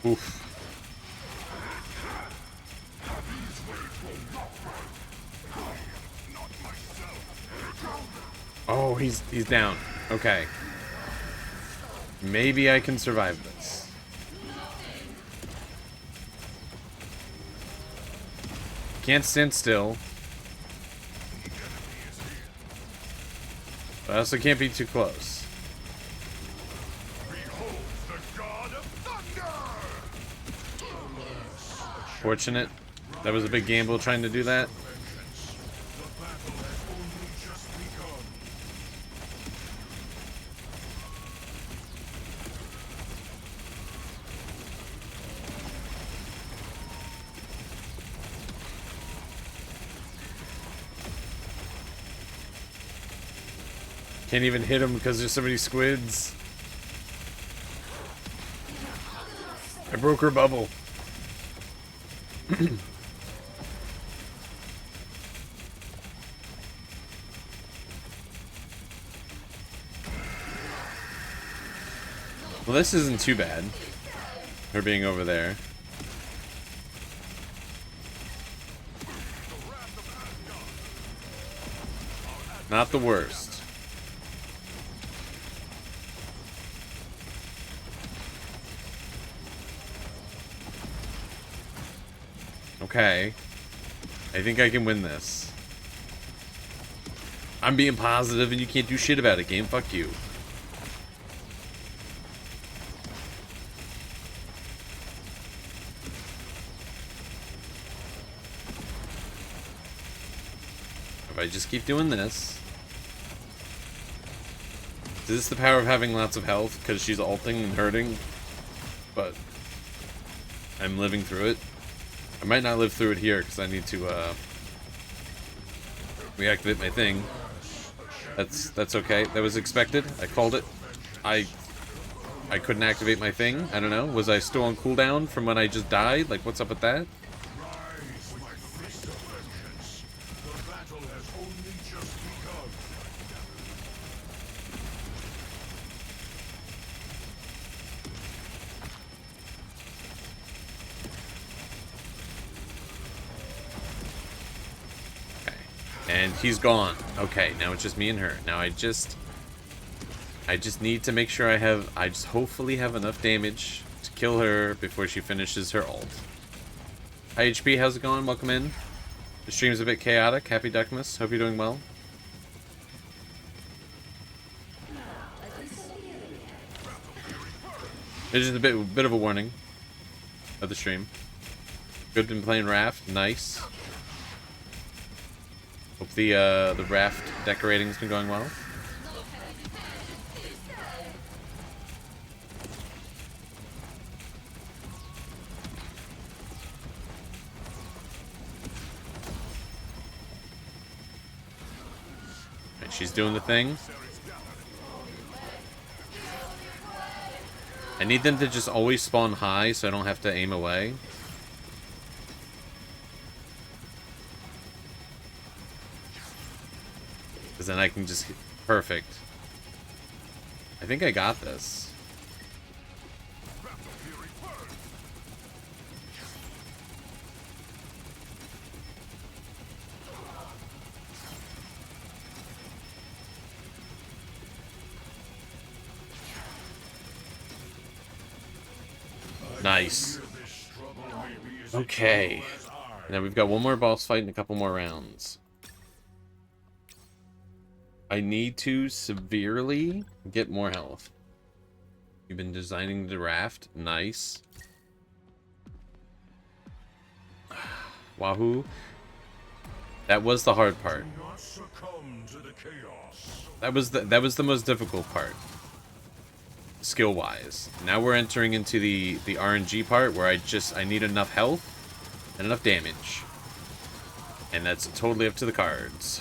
Oof. Oh, he's down. Okay. Maybe I can survive this. Can't stand still. But I also can't be too close. Fortunate. That was a big gamble trying to do that. Can't even hit him because there's so many squids. I broke her bubble. Well, this isn't too bad. Her being over there. Not the worst. Okay. I think I can win this. I'm being positive and you can't do shit about it, game. Fuck you. If I just keep doing this. Is this the power of having lots of health? Because she's ulting and hurting? But I'm living through it. I might not live through it here because I need to reactivate my thing. That's okay. That was expected. I called it. I couldn't activate my thing. I don't know. Was I still on cooldown from when I just died? Like, what's up with that? And he's gone. Okay, now it's just me and her. Now I just need to make sure I just hopefully have enough damage to kill her before she finishes her ult. Hi HP, how's it going? Welcome in. The stream's a bit chaotic. Happy Duckmas. Hope you're doing well. It's just a bit of a warning of the stream. Good been playing Raft, nice. Hope the Raft decorating's been going well. And she's doing the thing. I need them to just always spawn high so I don't have to aim away. Because then I can just... Perfect. I think I got this. Nice. Okay. Now we've got one more boss fight and a couple more rounds. I need to severely get more health. You've been designing the raft. Nice. Wahoo. That was the hard part. That was the most difficult part. Skill-wise. Now we're entering into the RNG part where I need enough health and enough damage. And that's totally up to the cards.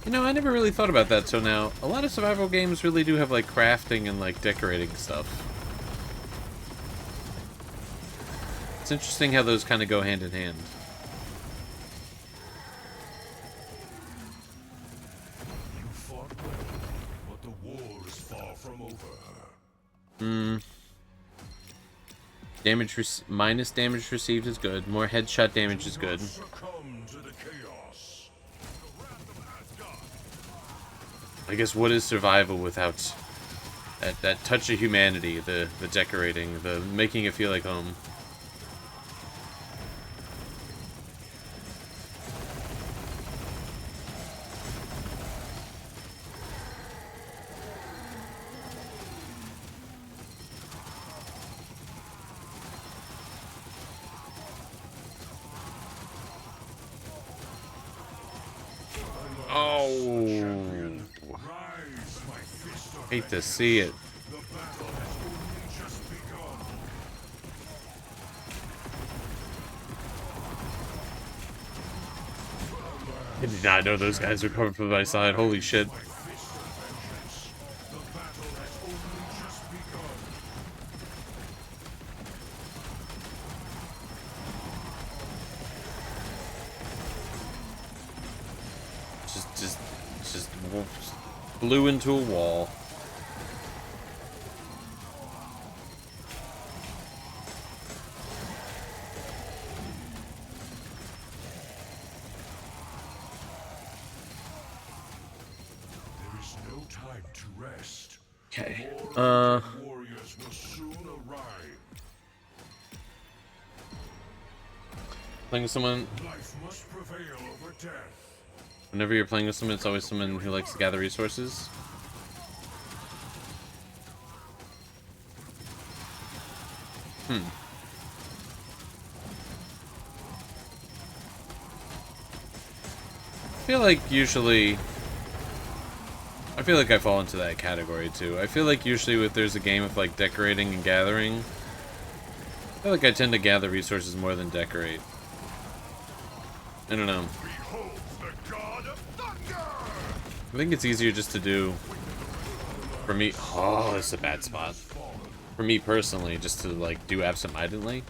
You know, I never really thought about that till now. A lot of survival games really do have, like, crafting and, like, decorating stuff. It's interesting how those kind of go hand in hand. You fought well, but the war is far from over. Minus damage received is good. More headshot damage is good. Succumb to the chaos. I guess what is survival without that touch of humanity, the decorating, the making it feel like home. Hate to see it. I did not know those guys were coming from my side. Holy shit. Just blew into a wall. Okay. Warriors will soon arrive. Playing with someone. Life must prevail over death. Whenever you're playing with someone, it's always someone who likes to gather resources. I feel like usually... I feel like I fall into that category too. I feel like usually if there's a game of like decorating and gathering, I feel like I tend to gather resources more than decorate. I don't know. Behold the god of thunder! I think it's easier just to do, for me, oh, it's a bad spot. For me personally, just to like do absentmindedly.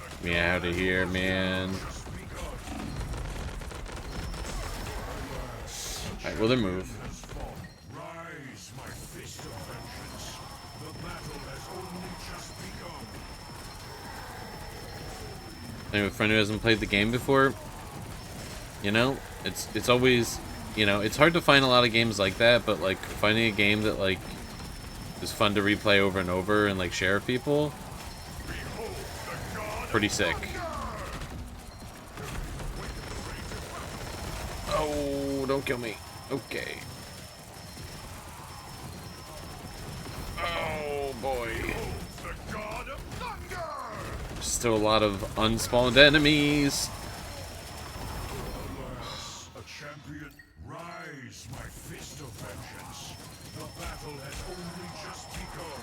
Get me out of here, man. Alright, well, they move. Rise, my fist of vengeance. The battle has only just begun. Playing with a friend who hasn't played the game before, you know, it's always, you know, it's hard to find a lot of games like that, but like finding a game that like is fun to replay over and over and like share with people, pretty sick. Oh, don't kill me. Okay. Oh boy. Still a lot of unspawned enemies. A champion, rise, my fist of vengeance. The battle has only just begun.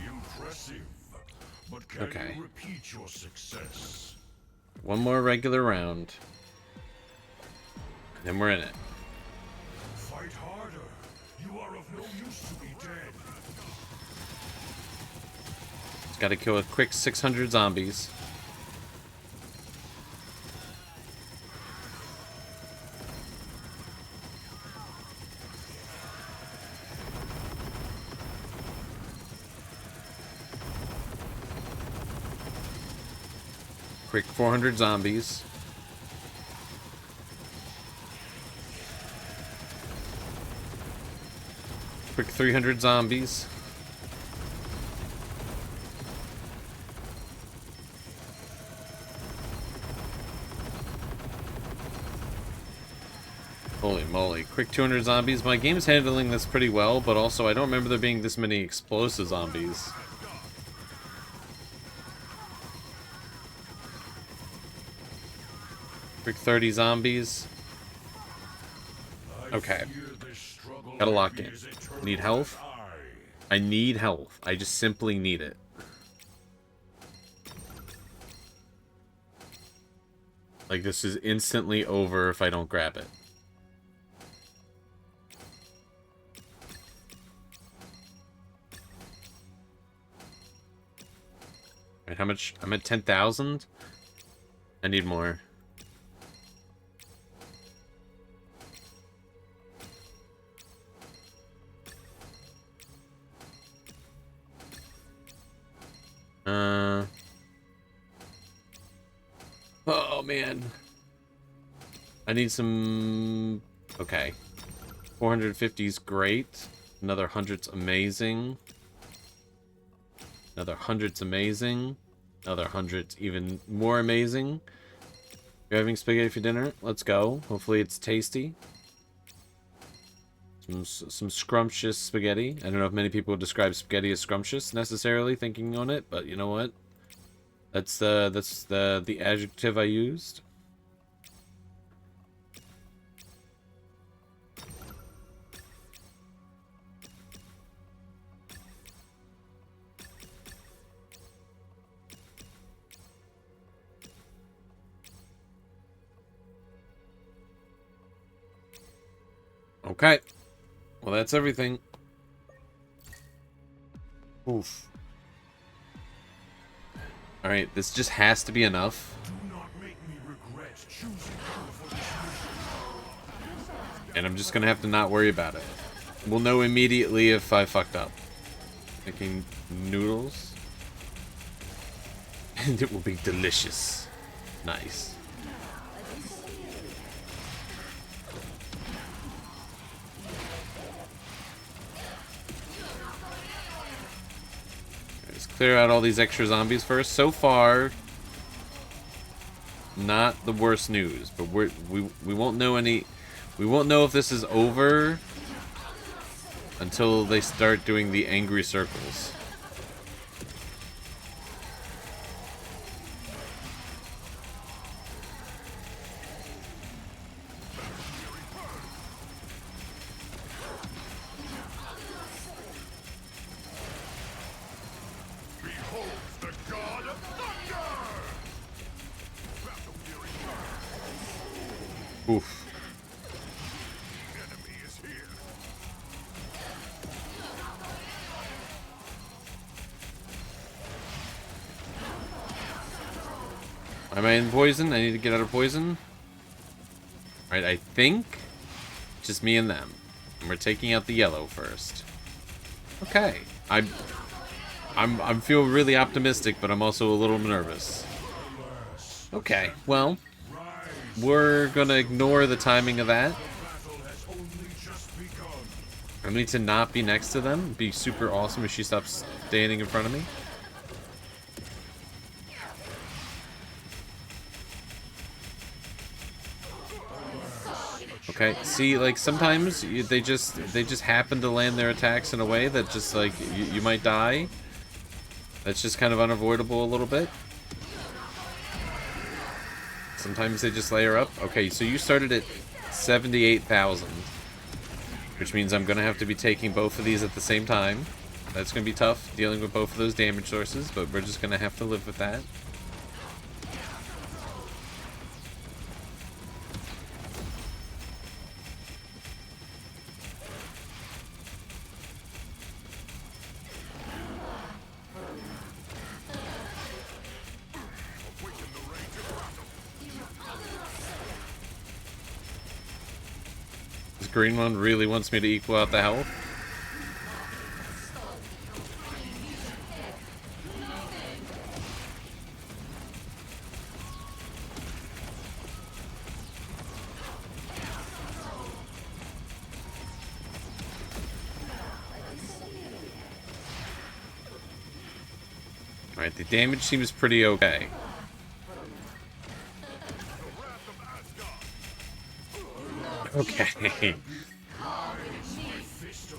Impressive. But can you repeat your success? One more regular round. Then we're in it. Fight harder. You are of no use to be dead. Just gotta kill a quick 600 zombies. Quick 400 zombies. Quick 300 zombies. Holy moly. Quick 200 zombies. My game's handling this pretty well, but also I don't remember there being this many explosive zombies. Quick 30 zombies. Okay. Gotta lock in. Need health? I need health. I just simply need it. Like, this is instantly over if I don't grab it. Alright, how much? I'm at 10,000? I need more. Oh, man. I need some... Okay. 450 is great. Another 100's amazing. Another 100's amazing. Another 100's even more amazing. You're having spaghetti for dinner? Let's go. Hopefully it's tasty. Some scrumptious spaghetti. I don't know if many people would describe spaghetti as scrumptious necessarily, thinking on it, but you know what? That's the adjective I used. Okay. Well, that's everything. Oof. Alright, this just has to be enough. Do not make me regret choosing you for this mission. And I'm just gonna have to not worry about it. We'll know immediately if I fucked up. Making noodles. And it will be delicious. Nice. Let's clear out all these extra zombies first. So far, not the worst news, but we won't know any. We won't know if this is over until they start doing the angry circles. Behold the god of thunder! Oof. Enemy is here. Am I in poison? I need to get out of poison. Alright, I think just me and them. And we're taking out the yellow first. Okay. I'm feel really optimistic, but I'm also a little nervous. Okay, well, we're gonna ignore the timing of that. I need to not be next to them. It'd be super awesome if she stops standing in front of me. Okay, see, like, sometimes they just happen to land their attacks in a way that just, like, you might die. That's just kind of unavoidable a little bit. Sometimes they just layer up. Okay, so you started at 78,000. Which means I'm going to have to be taking both of these at the same time. That's going to be tough, dealing with both of those damage sources, but we're just going to have to live with that. This green one really wants me to equal out the health. Alright, the damage seems pretty okay. Okay.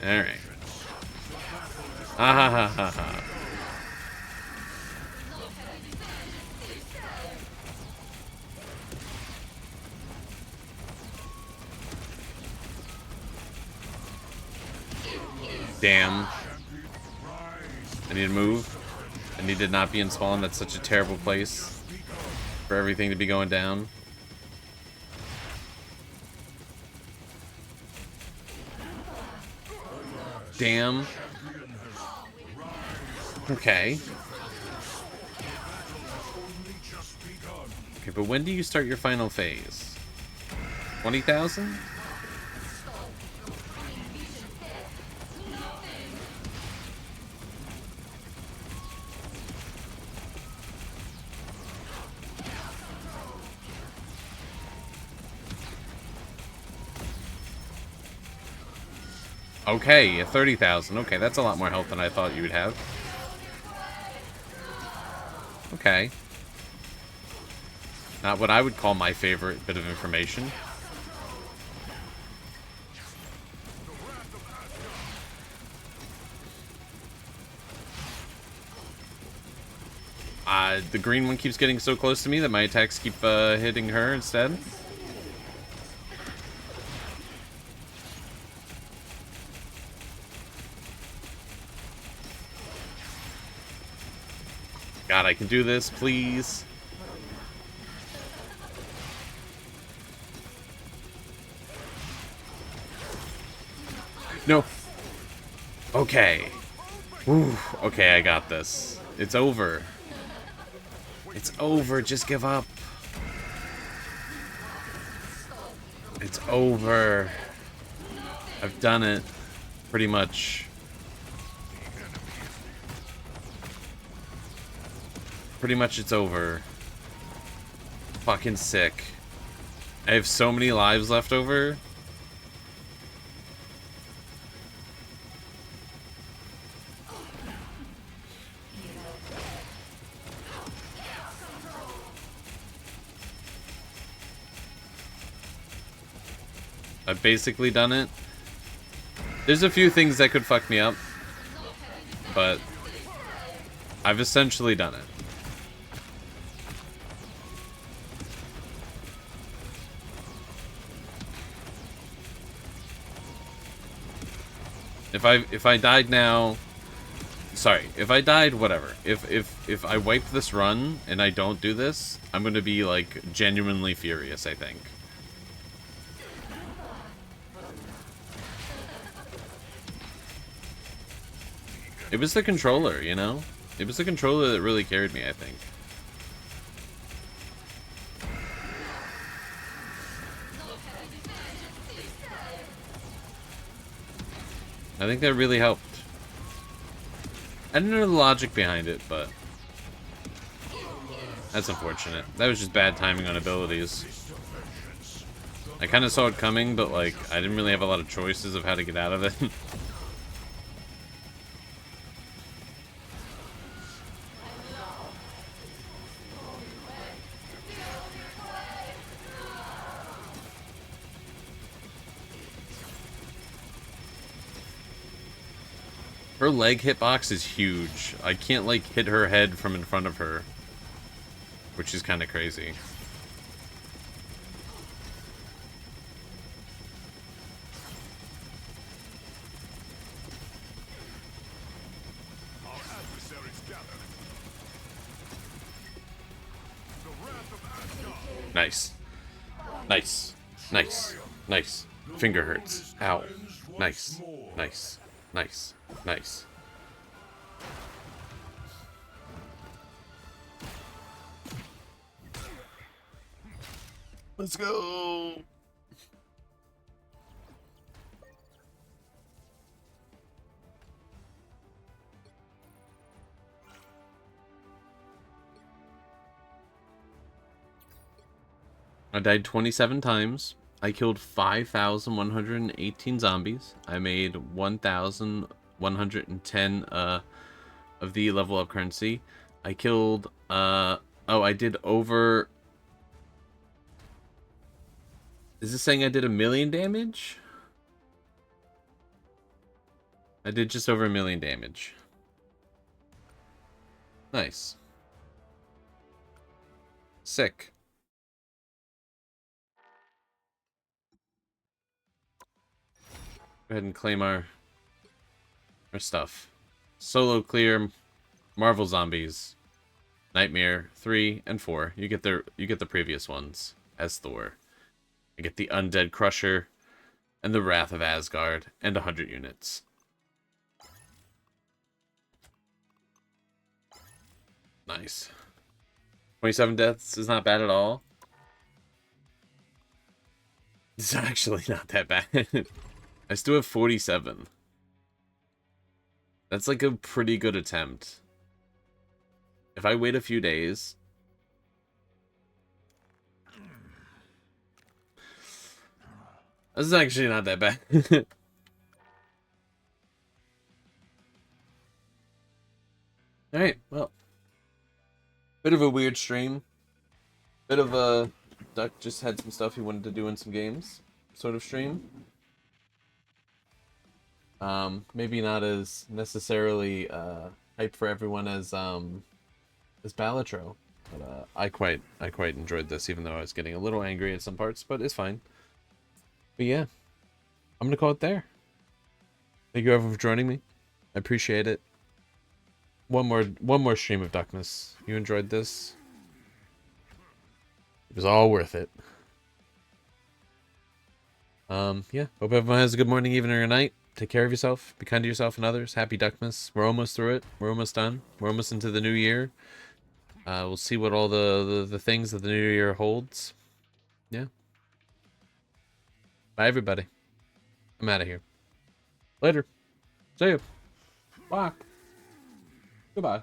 Alright. Ah ha ha ha ha. Damn. I need to move. I need to not be in spawn. That's such a terrible place for everything to be going down. Damn. Okay. Okay, but when do you start your final phase? 20,000? Okay, 30,000. Okay, that's a lot more health than I thought you would have. Okay. Not what I would call my favorite bit of information. The green one keeps getting so close to me that my attacks keep hitting her instead. God, I can do this, please. No. Okay. Ooh, okay, I got this. It's over. It's over. Just give up. It's over. I've done it. Pretty much. Pretty much it's over. Fucking sick. I have so many lives left over. I've basically done it. There's a few things that could fuck me up, but I've essentially done it. If I died now, sorry, if I died, whatever. If I wipe this run and I don't do this, I'm gonna be like genuinely furious, I think. It was the controller, you know? It was the controller that really carried me, I think. I think that really helped. I didn't know the logic behind it, but that's unfortunate. That was just bad timing on abilities. I kind of saw it coming, but like I didn't really have a lot of choices of how to get out of it. Her leg hitbox is huge. I can't like hit her head from in front of her, which is kind of crazy. Our adversaries gather. The wrath of Asgard. Nice. Nice. Nice. Nice. Finger hurts. Ow. Nice. Nice. Nice. Nice. Let's go. I died 27 times. I killed 5,118 zombies. I made 1,110 of the level up currency. I killed oh, I did over. Is this saying I did 1,000,000 damage? I did just over 1,000,000 damage. Nice. Sick. Go ahead and claim our stuff. Solo clear, Marvel Zombies, Nightmare 3 and 4. You get the previous ones as Thor. I get the Undead Crusher and the Wrath of Asgard and 100 units. Nice. 27 deaths is not bad at all. It's actually not that bad. I still have 47. That's like a pretty good attempt. If I wait a few days... This is actually not that bad. Alright, well. Bit of a weird stream. Bit of a... Duck just had some stuff he wanted to do in some games. Sort of stream. Maybe not as necessarily hype for everyone as Balatro, but I quite enjoyed this, even though I was getting a little angry at some parts, but it's fine. But yeah, I'm gonna call it there. Thank you everyone for joining me. I appreciate it. One more stream of Duckmas. You enjoyed this? It was all worth it. Yeah. Hope everyone has a good morning, evening, or night. Take care of yourself. Be kind to yourself and others. Happy Duckmas. We're almost through it. We're almost done. We're almost into the new year. We'll see what all the things that the new year holds. Yeah. Bye, everybody. I'm out of here. Later. See you. Bye. Goodbye.